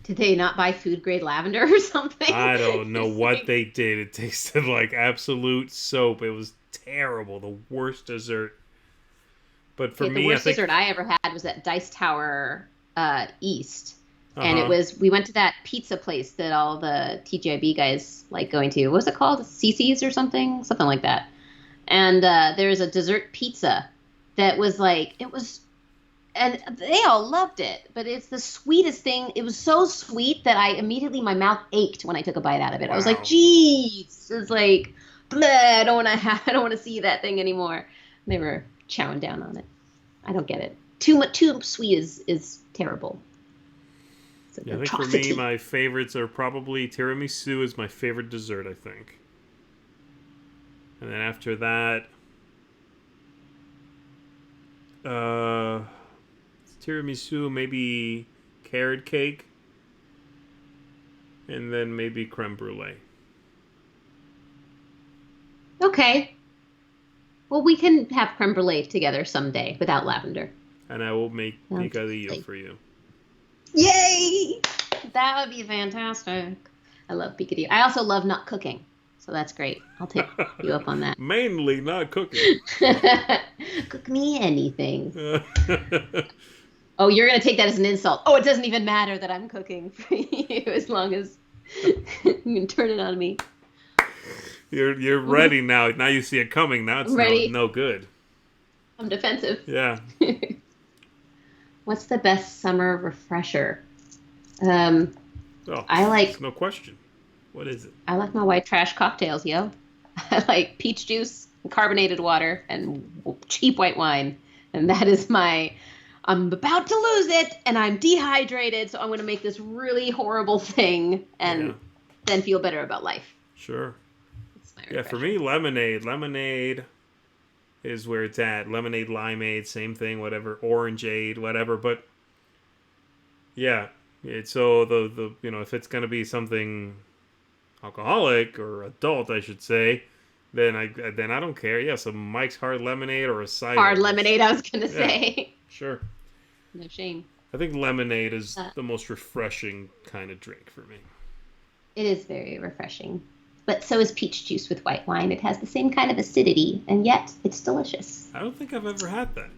did they not buy food grade lavender or something? I don't know It's what like, they did. It tasted like absolute soap. It was terrible. The worst dessert. But for okay, the me, I worst think. dessert I ever had was at Dice Tower East. Uh And huh. we went to that pizza place that all the TGIB guys like going to. What was it called? CC's or something? Something like that. And there's a dessert pizza that was like, it was, and they all loved it, but it's the sweetest thing. It was so sweet that my mouth ached when I took a bite out of it. I was like, Wow. geez, it's like, bleh, I don't want to see that thing anymore. They were chowing down on it. I don't get it. Too sweet is terrible. It's an Yeah, I think for me, atrocity. my favorites are probably tiramisu is my favorite dessert, I think. And then after that, uh, tiramisu, maybe carrot cake, and then maybe creme brulee. Okay. Well, we can have creme brulee together someday without lavender. And I will make Sounds picadillo lovely. for you. Yay! That would be fantastic. I love picadillo. I also love not cooking, so that's great. I'll take you up on that. Mainly not cooking. Cook me anything. Oh, you're going to take that as an insult. Oh, it doesn't even matter that I'm cooking for you as long as you can turn it on me. You're ready now. Now you see it coming. Now it's Ready. no good. I'm defensive. Yeah. What's the best summer refresher? Oh, I like there's no question. What is it? I like my white trash cocktails, yo. I like peach juice, carbonated water, and cheap white wine. And that is I'm about to lose it, and I'm dehydrated, so I'm going to make this really horrible thing and then feel better about life. Sure. That's my Yeah, for me, lemonade. Lemonade is where it's at. Lemonade, limeade, same thing, whatever. Orangeade, whatever. But yeah, so the if it's gonna be something alcoholic or adult, I should say, then I don't care. Yeah, so Mike's Hard Lemonade or a cider. Hard lemonade, I was going to say. Sure. No shame. I think lemonade is the most refreshing kind of drink for me. It is very refreshing. But so is peach juice with white wine. It has the same kind of acidity, and yet it's delicious. I don't think I've ever had that.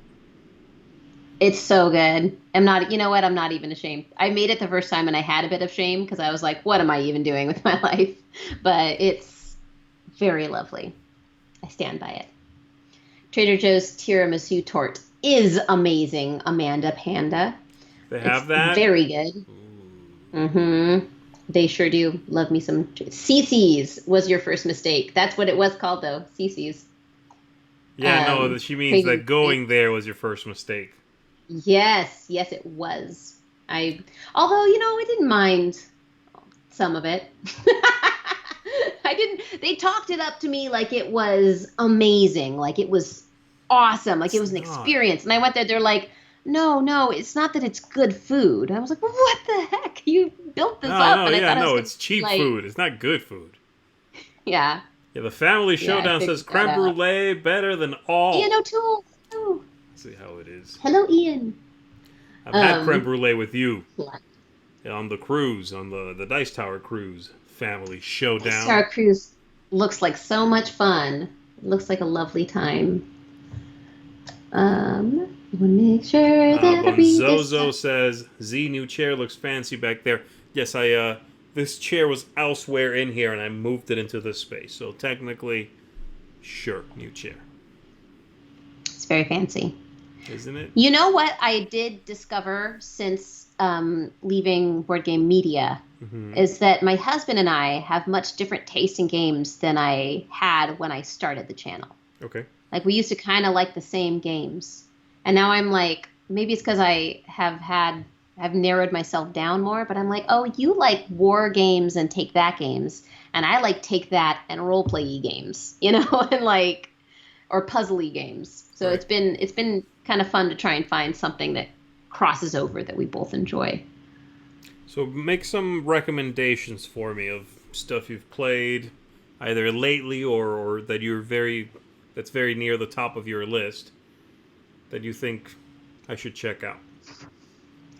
It's so good. I'm not even ashamed. I made it the first time and I had a bit of shame because I was like, what am I even doing with my life? But it's very lovely. I stand by it. Trader Joe's tiramisu tort is amazing, Amanda Panda. They have that? Very good. Mm-hmm. They sure do. Love me some. Cece's was your first mistake. That's what it was called, though. Cece's. Yeah, no, she means that going there was your first mistake. Yes, it was. Although, I didn't mind some of it. I didn't. They talked it up to me like it was amazing, like it was awesome, like it was an experience. And I went there. They're like, no, it's not that it's good food. And I was like, well, what the heck? You built this up. And I thought it's cheap food. It's not good food. Yeah. Yeah, the Family Showdown says creme brulee better than all. Ian O'Toole. Let's see how it is. Hello, Ian. I've had creme brulee with you on the cruise, on the Dice Tower cruise. Family Showdown. Dice Tower cruise looks like so much fun. It looks like a lovely time. I want to make sure that Bonzozo says, Z, new chair looks fancy back there. Yes, this chair was elsewhere in here and I moved it into this space. So technically, sure, new chair. It's very fancy. Isn't it? You know what I did discover since leaving Board Game Media is that my husband and I have much different taste in games than I had when I started the channel. Okay. Like, we used to kind of like the same games. And now I'm like, maybe it's because I have narrowed myself down more, but I'm like, oh, you like war games and take that games. And I like take that and role play games, and like, or puzzle-y games. So right. It's been kind of fun to try and find something that crosses over that we both enjoy. So make some recommendations for me of stuff you've played, either lately or that that's very near the top of your list that you think I should check out.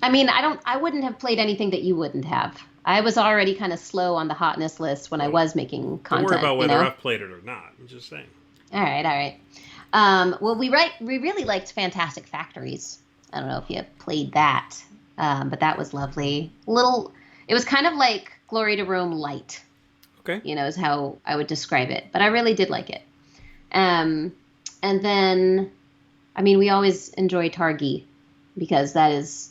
I mean, I wouldn't have played anything that you wouldn't have. I was already kind of slow on the hotness list when I was making content. Don't worry about whether I've played it or not. I'm just saying. All right. Well, we really liked Fantastic Factories. I don't know if you have played that, but that was lovely. It was kind of like Glory to Rome light. Okay. Is how I would describe it. But I really did like it. And then, I mean, we always enjoy Targi because that is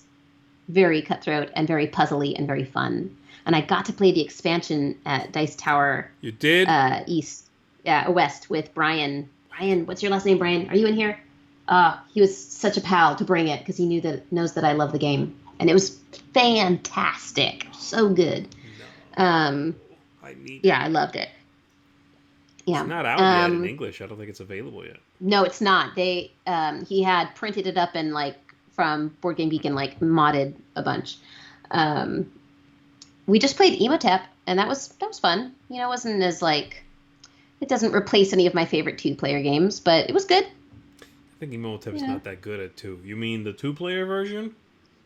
very cutthroat and very puzzly and very fun. And I got to play the expansion at Dice Tower. You did? West with Brian. Brian, what's your last name, Brian? Are you in here? He was such a pal to bring it because he knows that I love the game. And it was fantastic. So good. No. I loved it. Yeah. It's not out yet in English. I don't think it's available yet. No, it's not. He had printed it up and from Board Game Geek and modded a bunch. Um, we just played Emotep, and that was fun. You know, it wasn't as like it doesn't replace any of my favorite two-player games, but it was good. I think Imhotep's Yeah. not that good at two. You mean the two-player version?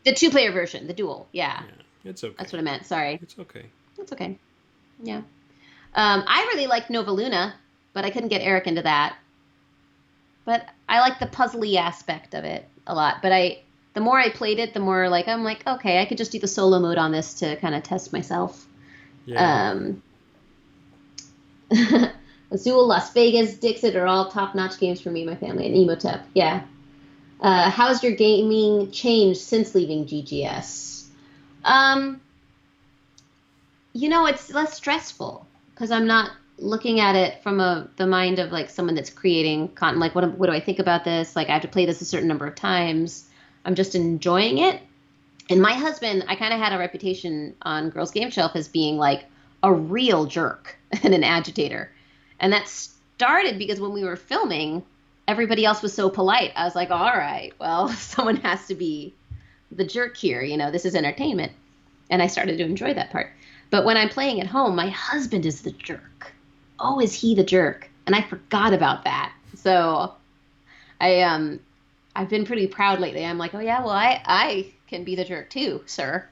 The two-player version, the duel. Yeah, Yeah, it's okay. that's what I meant. Sorry. It's okay. That's okay. Yeah. I really liked Nova Luna, but I couldn't get Eric into that. But I like the puzzly aspect of it a lot. But the more I played it, the more like I'm like, okay, I could just do the solo mode on this to kind of test myself. Yeah. Azul, Las Vegas, Dixit are all top-notch games for me and my family, and Emotep. Yeah. How's your gaming changed since leaving GGS? Um, it's less stressful because I'm not looking at it from the mind of like someone that's creating content. Like, what do I think about this? Like, I have to play this a certain number of times. I'm just enjoying it. And my husband, I kind of had a reputation on Girls Game Shelf as being like a real jerk and an agitator. And that started because when we were filming, everybody else was so polite. I was like, all right, well, someone has to be the jerk here. This is entertainment. And I started to enjoy that part. But when I'm playing at home, my husband is the jerk. Oh, is he the jerk? And I forgot about that. So I've been pretty proud lately. I'm like, oh yeah, well I can be the jerk too, sir.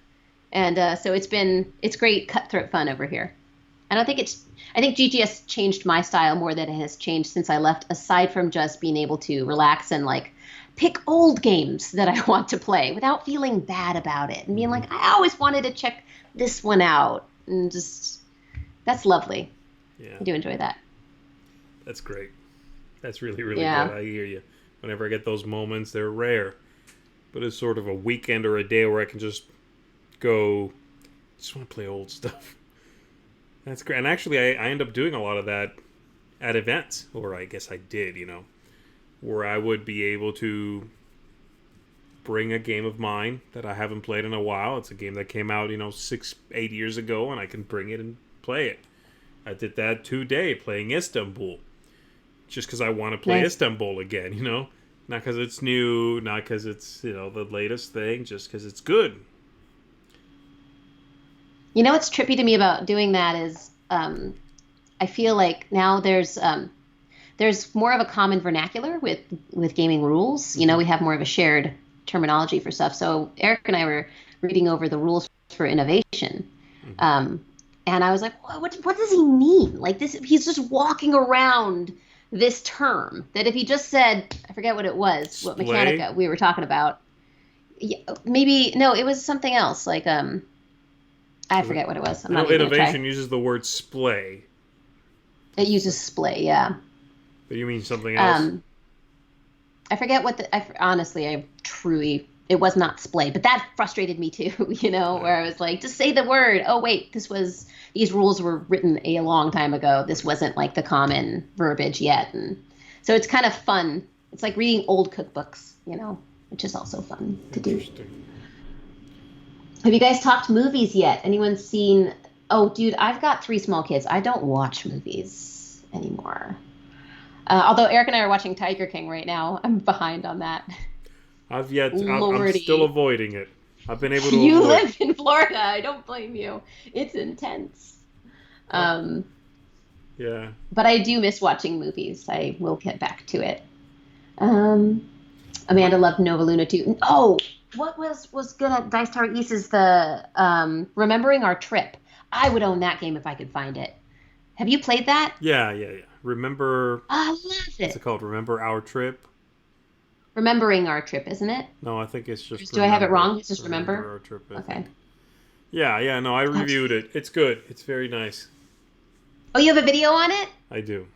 And so it's great cutthroat fun over here. I think GGS changed my style more than it has changed since I left, aside from just being able to relax and like pick old games that I want to play without feeling bad about it and being like, I always wanted to check this one out. And just, that's lovely. Yeah. I do enjoy that. That's great. That's really, really Yeah. good. I hear you. Whenever I get those moments, they're rare. But it's sort of a weekend or a day where I can just go, just want to play old stuff. That's great. And actually, I end up doing a lot of that at events, or I guess I did, where I would be able to bring a game of mine that I haven't played in a while. It's a game that came out, 6-8 years ago, and I can bring it and play it. I did that today, playing Istanbul. Just because I want to play Nice. Istanbul again, Not because it's new, not because it's, the latest thing, just because it's good. What's trippy to me about doing that is I feel like now there's more of a common vernacular with gaming rules. We have more of a shared terminology for stuff. So Eric and I were reading over the rules for innovation. And I was like, what does he mean? Like this, he's just walking around this term that if he just said, I forget what it was, what mechanic we were talking about. Yeah, maybe, no, it was something else. Like, I forget what it was. I'm not even innovation uses the word splay. It uses splay, yeah. But you mean something else? I forget what honestly, it was not splay, but that frustrated me too, where I was like, just say the word. Oh, wait, these rules were written a long time ago. This wasn't like the common verbiage yet. And so it's kind of fun. It's like reading old cookbooks, which is also fun to do. Have you guys talked movies yet? Anyone seen? Oh, dude, I've got 3 small kids. I don't watch movies anymore. Although Eric and I are watching Tiger King right now. I'm behind on that. I'm still avoiding it. I've been able to You avoid. live in Florida. I don't blame you. It's intense. Yeah. But I do miss watching movies. I will get back to it. Amanda loved Nova Luna too. Oh, what was good at Dice Tower East is the Remembering Our Trip. I would own that game if I could find it. Have you played that? Yeah. Remember... I love What's it. it called? Remember Our Trip? Remembering Our Trip, isn't it? No, I think it's just... Do I have it wrong? It's just Remember? Our Trip, I Okay. think. Yeah, no, I reviewed it. It's good. It's very nice. Oh, you have a video on it? I do.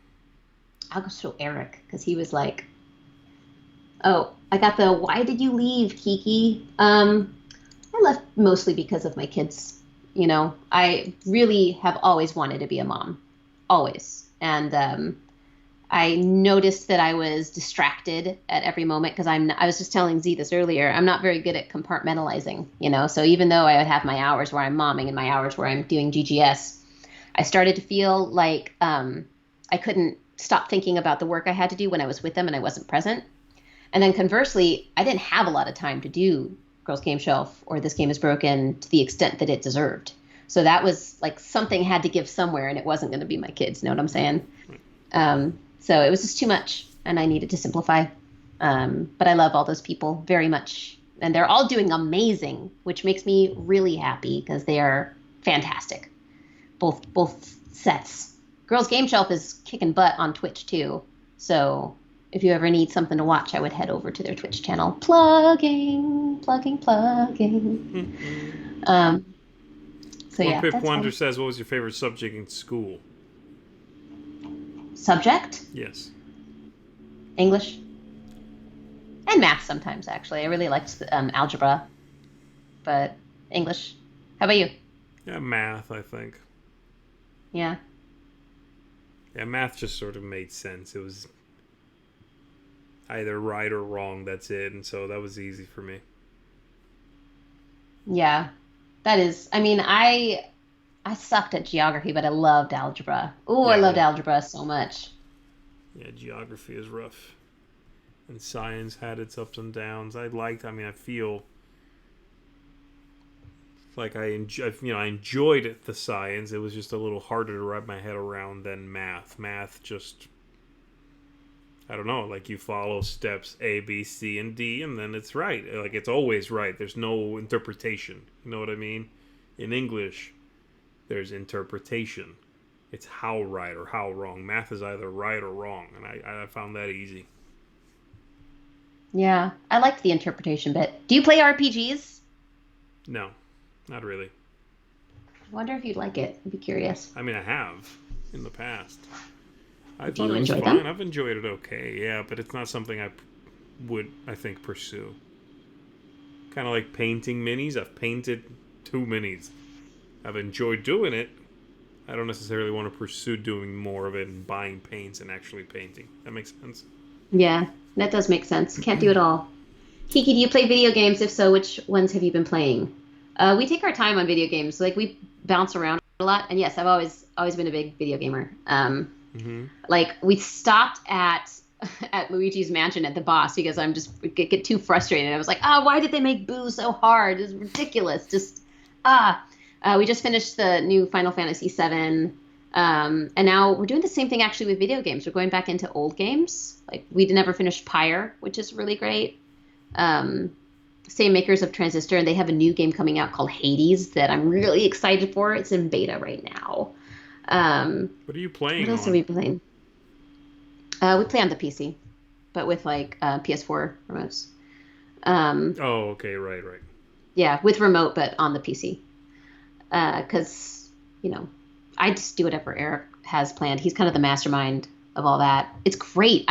I'll go show Eric, because he was like, oh, I got the, why did you leave, Kiki? I left mostly because of my kids. I really have always wanted to be a mom. Always. And I noticed that I was distracted at every moment because I was just telling Z this earlier. I'm not very good at compartmentalizing, So even though I would have my hours where I'm momming and my hours where I'm doing GGS, I started to feel like I couldn't stop thinking about the work I had to do when I was with them and I wasn't present. And then conversely, I didn't have a lot of time to do Girls Game Shelf or This Game is Broken to the extent that it deserved. So that was like something had to give somewhere, and it wasn't going to be my kids. Know what I'm saying? So it was just too much, and I needed to simplify. But I love all those people very much, and they're all doing amazing, which makes me really happy because they are fantastic. Both sets. Girls Game Shelf is kicking butt on Twitch too. So if you ever need something to watch, I would head over to their Twitch channel. Plugging. So One yeah. Pip That's Wonder fun. says, "What was your favorite subject in school?" Subject? Yes. English. And math sometimes, actually. I really liked algebra. But English. How about you? Yeah, math, I think. Yeah. Yeah, math just sort of made sense. It was either right or wrong, that's it. And so that was easy for me. Yeah. That is, I mean, I sucked at geography, but I loved algebra. Oh, I Yeah, loved well, algebra so much. yeah, geography is rough. And science had its ups and downs. I feel like I enjoyed the science. It was just a little harder to wrap my head around than math. Math just, I don't know, like you follow steps A, B, C, and D, and then it's right. Like it's always right. There's no interpretation. You know what I mean? In English, there's interpretation. It's how right or how wrong. Math is either right or wrong, and I found that easy. Yeah. I liked the interpretation bit. Do you play RPGs? No, not really. I wonder if you'd like it. I'd be curious. I mean, I have in the past. I Do thought you it was enjoy fine. them? I've enjoyed it okay, yeah, but it's not something I think, pursue. Kind of like painting minis. I've painted 2 minis. I've enjoyed doing it. I don't necessarily want to pursue doing more of it and buying paints and actually painting. That makes sense? Yeah, that does make sense. Can't do it all. Kiki, do you play video games? If so, which ones have you been playing? We take our time on video games. Like we bounce around a lot. And yes, I've always been a big video gamer. Mm-hmm. Like we stopped at Luigi's Mansion at the boss because I'm just get too frustrated. I was like, why did they make Boo so hard? It's ridiculous. We just finished the new Final Fantasy VII. And now we're doing the same thing actually with video games. We're going back into old games. Like we never finished Pyre, which is really great. Same makers of Transistor, and they have a new game coming out called Hades that I'm really excited for. It's in beta right now. What are you playing What else on? are we playing? We play on the PC, but with like PS4 remotes. Oh, okay, right. Yeah, with remote, but on the PC. Because, I just do whatever Eric has planned. He's kind of the mastermind of all that. It's great.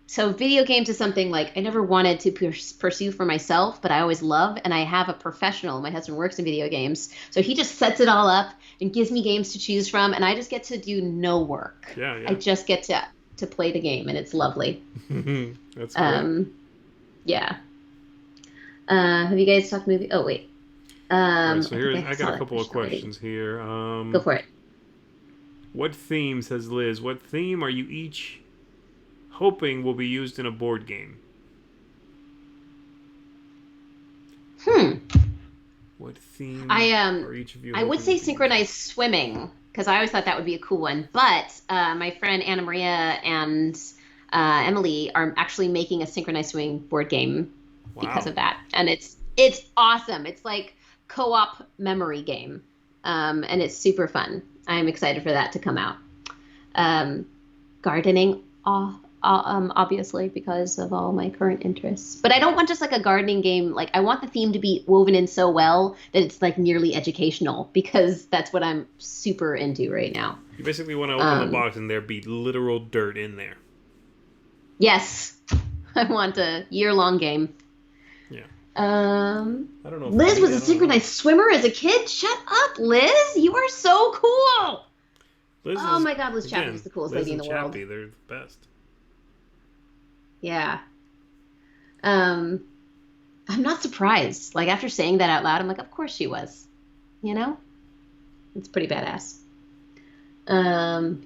So video games is something like I never wanted to pursue for myself, but I always love, and I have a professional. My husband works in video games, so he just sets it all up and gives me games to choose from, and I just get to do no work. Yeah. I just get to play the game, and it's lovely. That's great. Yeah. Have you guys talked movie? Oh wait. All right, so I I saw got a that couple of question already. questions here. Go for it. What theme, says Liz, what theme are you each hoping will be used in a board game? What theme are each of you I would hoping say to be synchronized swimming because I always thought that would be a cool one. But my friend Anna Maria and Emily are actually making a synchronized swimming board game because of that, and it's awesome. It's like co-op memory game, and it's super fun. I'm excited for that to come out. Gardening, obviously because of all my used interests. But I don't want just like a gardening game. Like I want the theme to be woven in so well that it's like nearly educational because that's what I'm super into right now. You basically want to open the box and there be literal dirt in there. Yes, I want a year-long game. Yeah. I don't know. Liz was a synchronized swimmer as a kid. Shut up, Liz. You are so cool. Oh my God, Liz Chappie is the coolest lady in the world. They're the best. Yeah. I'm not surprised. Like after saying that out loud, I'm like, of course she was. It's pretty badass.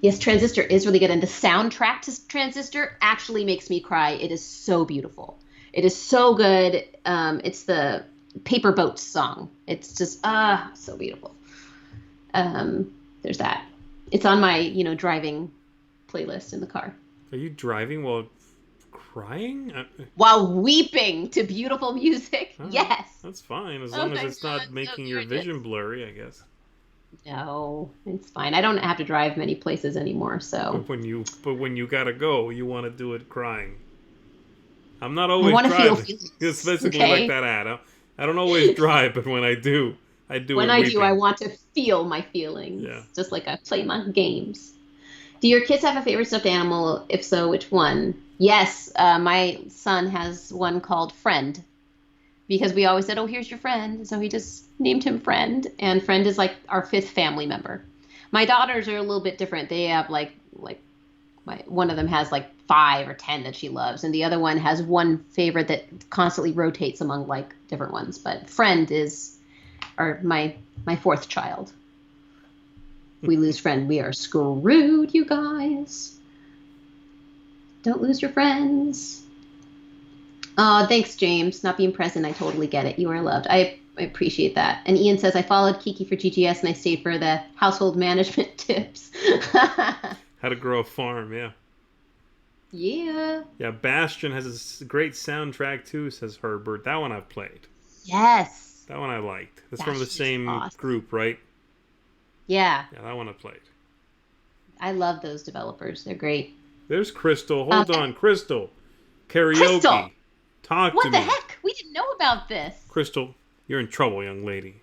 Yes, Transistor is really good, and the soundtrack to Transistor actually makes me cry. It is so beautiful. It is so good. It's the Paper Boats song. It's just so beautiful. There's that. It's on my driving playlist in the car. Are you driving while crying? While weeping to beautiful music. All right. Yes. That's fine, as Oh long as my it's God, not so making your gorgeous. vision blurry, I guess. No, it's fine. I don't have to drive many places anymore, so But when you gotta go, you want to do it crying. I'm not I always want to feel driving. It's feelings. basically like Okay. that ad. I don't always drive, but when I do When it I do, I weeping. want to feel my Yeah. feelings, just like I play my games. Do your kids have a favorite stuffed animal? If so, which one? Yes, my son has one called Friend because we always said, "Oh, here's your friend." So he just named him Friend, and Friend is like our fifth family member. My daughters are a little bit different. They have like one of them has like 5 or 10 that she loves, and the other one has one favorite that constantly rotates among like different ones. But Friend is my fourth child. If we lose Friend, we are screwed, you guys. Don't lose your friends. Oh, thanks, James. Not being present, I totally get it. You are loved. I appreciate that. And Ian says, I followed Kiki for GGS and I stayed for the household management tips. How to grow a farm, yeah. Yeah. Yeah, Bastion has a great soundtrack too, says Herbert. That one I've played. Yes. That one I liked. That's from the Bastion is same awesome. group, right? Yeah. Yeah, that one I played. I love those developers. They're great. There's Crystal. Hold on, Crystal. Crystal, Karaoke. Talk to what the me. heck? We didn't know about this. Crystal, you're in trouble, young lady.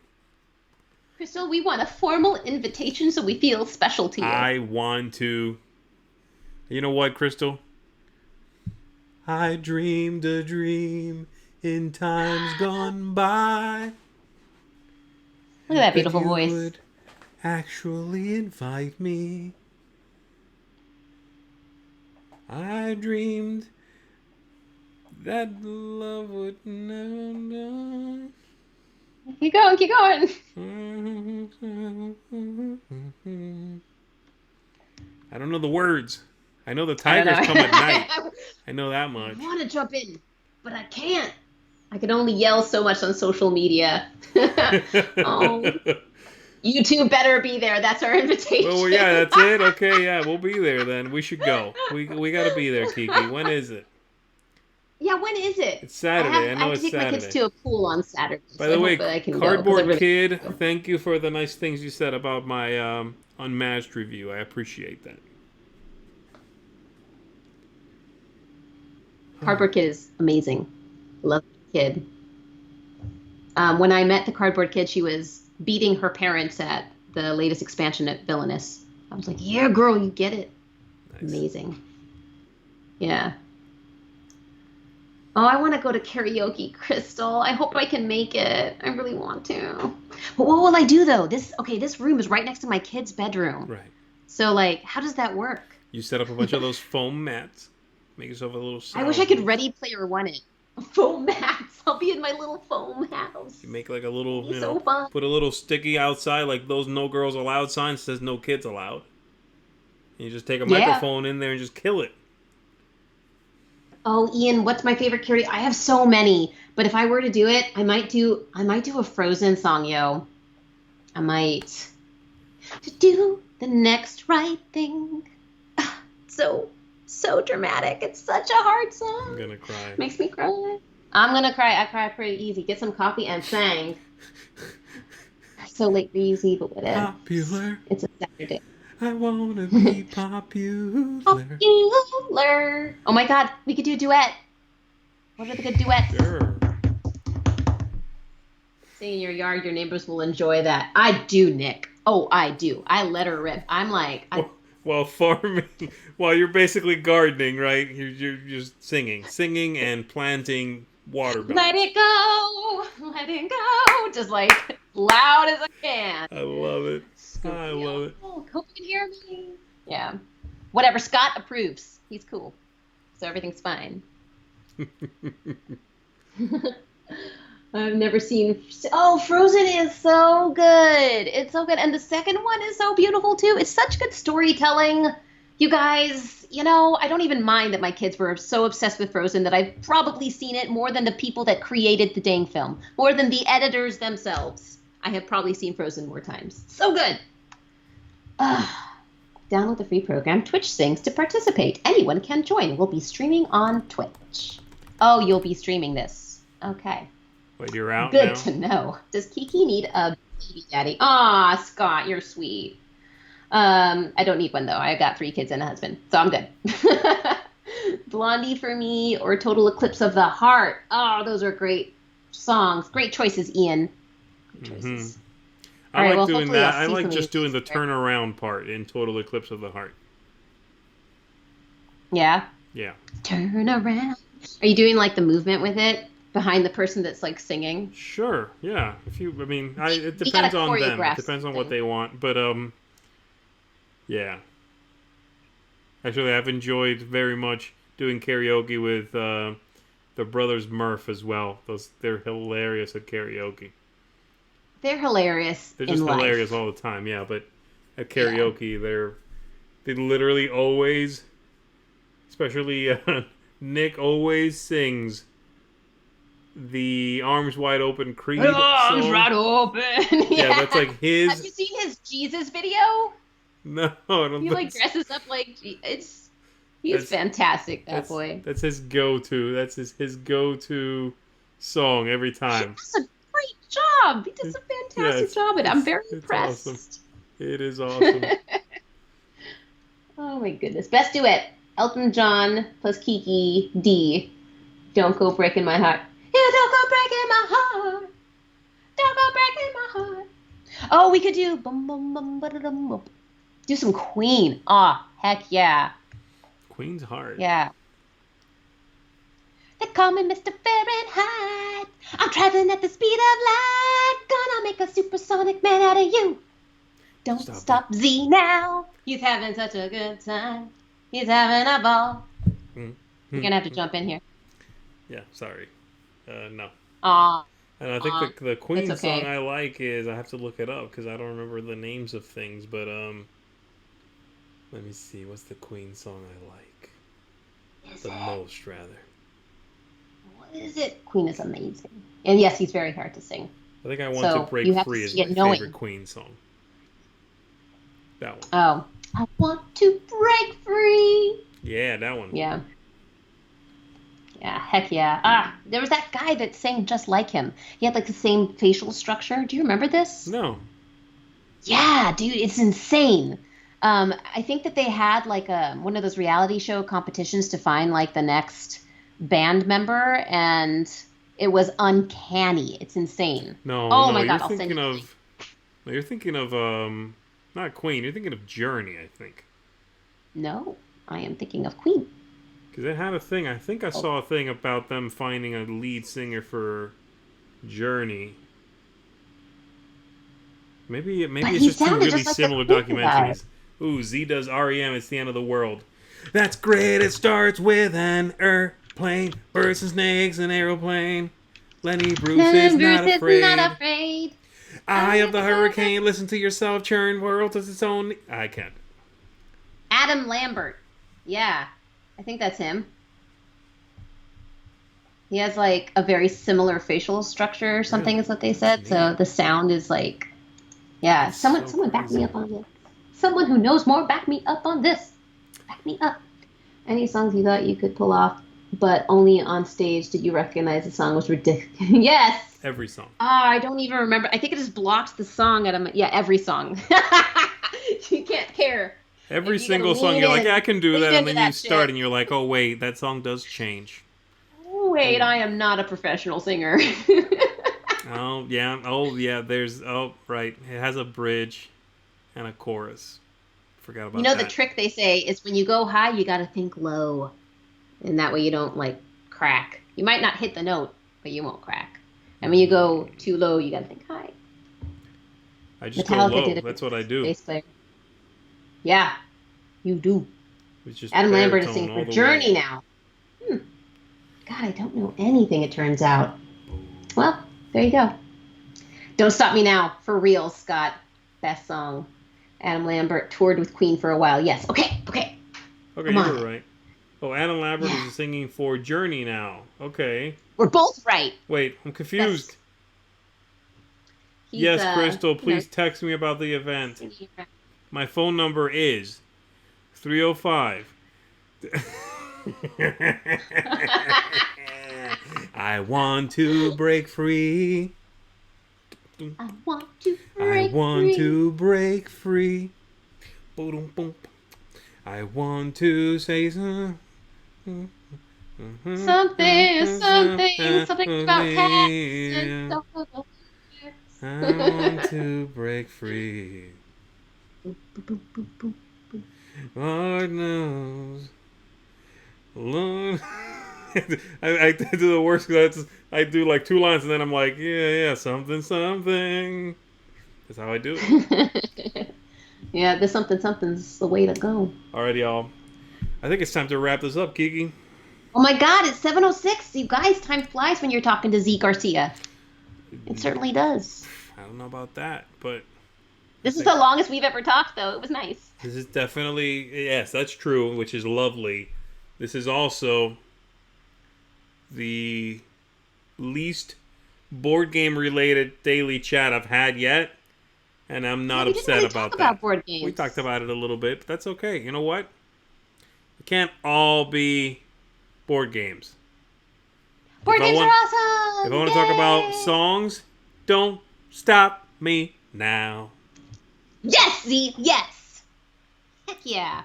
Crystal, we want a formal invitation so we feel special to you. I want to. You know what, Crystal? I dreamed a dream in times gone by. Look at that beautiful you voice. would actually invite me. I dreamed that love would never die. Keep going, keep going. I don't know the words. I know the I don't tigers know. come at night. I know that I much. want to jump in, but I can't. I can only yell so much on social media. Oh, YouTube better be there. That's our invitation. Well, yeah, that's it. Okay, yeah, we'll be there then. We should go. We got to be there, Kiki. When is it? Yeah, when is it? It's Saturday. I I know have to it's take my kids Saturday. to a pool on Saturday. By So the I way, hope that I can go, 'cause I Cardboard really Kid, want to go. thank you for the nice things you said about my unmatched review. I appreciate that. Cardboard Kid is amazing. Love the kid. When I met the Cardboard Kid, she was beating her parents at the latest expansion at Villainous. I was like, yeah, girl, you get it. Nice. Amazing. Yeah. Oh, I want to go to karaoke, Crystal. I hope I can make it. I really want to. But what will I do though? This room is right next to my kid's bedroom. Right. So like, how does that work? You set up a bunch of those foam mats. Make yourself a little I wish I could Ready Player One it. Foam mats. I'll be in my little foam house. You make like a little, It'd be so fun. put a little sticky outside, like those "No Girls Allowed" signs says "No Kids Allowed." And you just take a microphone in there and just kill it. Oh, Ian, what's my favorite karaoke? I have so many, but if I were to do it, I might do a Frozen song, yo. I might. To do the next right thing. So dramatic. It's such a hard song. I'm gonna cry. Makes me cry. I'm gonna cry. I cry pretty easy. Get some coffee and sang. So late for easy, but whatever. Popular. It's a Saturday. I wanna be popular. Popular. Oh my God, we could do a duet. What are the good duets? Sure. Sing in your yard, your neighbors will enjoy that. I do, Nick. Oh, I do. I let her rip. I'm like, While farming, while you're basically gardening, right? You're just singing and planting watermelons. let it go, just like loud as I can. I love it. I love it. Hope you can hear me. Yeah. Whatever. Scott approves. He's cool. So everything's fine. I've never seen. Oh, Frozen is so good. It's so good. And the second one is so beautiful too. It's such good storytelling. You guys, I don't even mind that my kids were so obsessed with Frozen that I've probably seen it more than the people that created the dang film, more than the editors themselves. I have probably seen Frozen more times. So good. Download the free program Twitch Sings to participate. Anyone can join. We'll be streaming on Twitch. Oh, you'll be streaming this. Okay. Wait, you're out Good now? to know. Does Kiki need a baby daddy? Aw, Scott, you're sweet. I don't need one though. I got 3 kids and a husband, so I'm good. Blondie for me or Total Eclipse of the Heart. Oh, those are great songs. Great choices, Ian. Great choices. I like doing that. I like just doing the turnaround part in Total Eclipse of the Heart. Yeah? Yeah. Turn around. Are you doing like the movement with it behind the person that's like singing? Sure. Yeah. It depends on them. It depends on what they want. But yeah. Actually, I've enjoyed very much doing karaoke with the brothers Murph as well. They're hilarious at karaoke. They're hilarious. They're just in hilarious life. all the time. Yeah, but at karaoke, they literally always, especially Nick always sings the Arms Wide Open Creed song. Arms wide open. Yeah, that's like his. Have you seen his Jesus video? No, I don't. He like dresses up like he's fantastic. That boy. That's his go-to. That's his go-to song every time. He does a great job. He does a fantastic job, and I'm very impressed. Awesome. It is awesome. Oh my goodness. Best duet. Elton John plus Kiki D. Don't go breaking my heart. Yeah, don't go breaking my heart. Don't go breaking my heart. Oh, we could do bum bum bum ba dum bum. Do some Queen. Ah, heck yeah. Queen's hard. Yeah. They call me Mr. Fahrenheit. I'm traveling at the speed of light. Gonna make a supersonic man out of you. Don't stop Z now. He's having such a good time. He's having a ball. You're gonna have to jump in here. Yeah, sorry. No. Aw. And I think the Queen It's okay. song I like is, I have to look it up because I don't remember the names of things, but let me see. What's the Queen song I like? The most, rather. What is it? Queen is amazing. And yes, he's very hard to sing. I think I Want to Break Free is my favorite Queen song. That one. Oh. I want to break free. Yeah, that one. Yeah. Yeah, heck yeah. There was that guy that sang just like him. He had like the same facial structure. Do you remember this? No. Yeah, dude, it's insane. I think that they had like one of those reality show competitions to find like the next band member, and it was uncanny. It's insane. No, oh no, my God, you're thinking of. No, you're thinking of not Queen. You're thinking of Journey, I think. No, I am thinking of Queen. Because it had a thing. I think I saw a thing about them finding a lead singer for Journey. Maybe it's just two really similar documentaries. Ooh, Z does REM. It's the end of the world. That's great. It starts with an airplane, birds and snakes, an aeroplane. Lenny Bruce is not afraid. Eye of the hurricane. Listen to yourself churn. World does its own. I can't. Adam Lambert. Yeah, I think that's him. He has like a very similar facial structure or something, is what they said. So the sound is like, yeah. Someone back me up on this. Someone who knows more, back me up on this. Back me up. Any songs you thought you could pull off, but only on stage did you recognize the song was ridiculous? Yes. Every song. I don't even remember. I think it just blocked the song every song. You can't care. Every single song, you're like, yeah, I can do that, and then you start, and you're like, oh wait, that song does change. Wait, I am not a professional singer. Oh yeah, right. It has a bridge and a chorus. Forgot about that. The trick they say is when you go high, you got to think low, and that way you don't like crack. You might not hit the note, but you won't crack. And when you go too low, you got to think high. I just go low. That's what I do. Bass player. Yeah, you do. It's just Adam Lambert is singing for Journey now. God, I don't know anything, it turns out. Well, there you go. Don't Stop Me Now, for real, Scott. Best song. Adam Lambert toured with Queen for a while. Yes, okay. Okay, Come you were on. right. Oh, Anna Lambert Yeah. is singing for Journey now. Okay. We're both right. Wait, I'm confused. That's he's Yes, Crystal, please singing text me about the event. around. My phone number is 305. I want to break free. I want to I break want free. to break free. I want to say something. Something about cats and I want to break free. Lord knows. Lord. I do the worst because I do like 2 lines and then I'm like, yeah, something. That's how I do it. Yeah, there's something's the way to go. Alright, y'all. I think it's time to wrap this up, Kiki. Oh my God, it's 7:06. You guys, time flies when you're talking to Z Garcia. It certainly does. I don't know about that, but I This is think the longest we've ever talked, though. It was nice. this is definitely, yes, that's true, which is lovely. This is also the least board game related daily chat I've had yet, and I'm Yeah, not we didn't upset really about talk that. about board games. We talked about it a little bit, but that's okay. You know what? It can't all be board games. Board games are If awesome. I want to talk about Yay! songs, don't stop me now. Yes, Z. Yes. Heck yeah.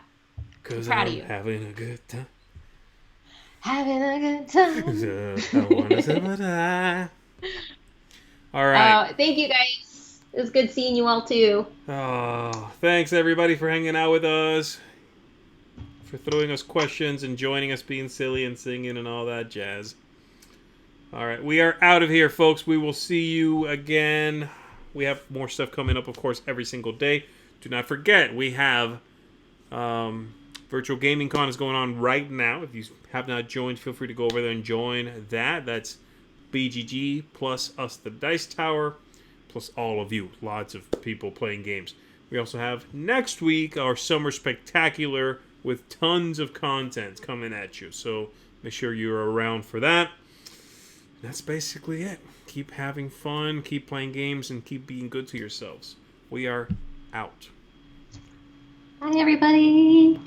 Cause Proud of I'm you. having a good time. Having a good time. I wanna say all right. Thank you guys. It was good seeing you all too. Oh, thanks everybody for hanging out with us, for throwing us questions and joining us being silly and singing and all that jazz. All right, we are out of here, folks. We will see you again. We have more stuff coming up, of course, every single day. Do not forget, we have Virtual Gaming Con is going on right now. If you have not joined, feel free to go over there and join that. That's BGG plus us, the Dice Tower, plus all of you. Lots of people playing games. We also have next week our Summer Spectacular with tons of content coming at you. So make sure you're around for that. That's basically it. Keep having fun, keep playing games, and keep being good to yourselves. We are out. Bye, everybody.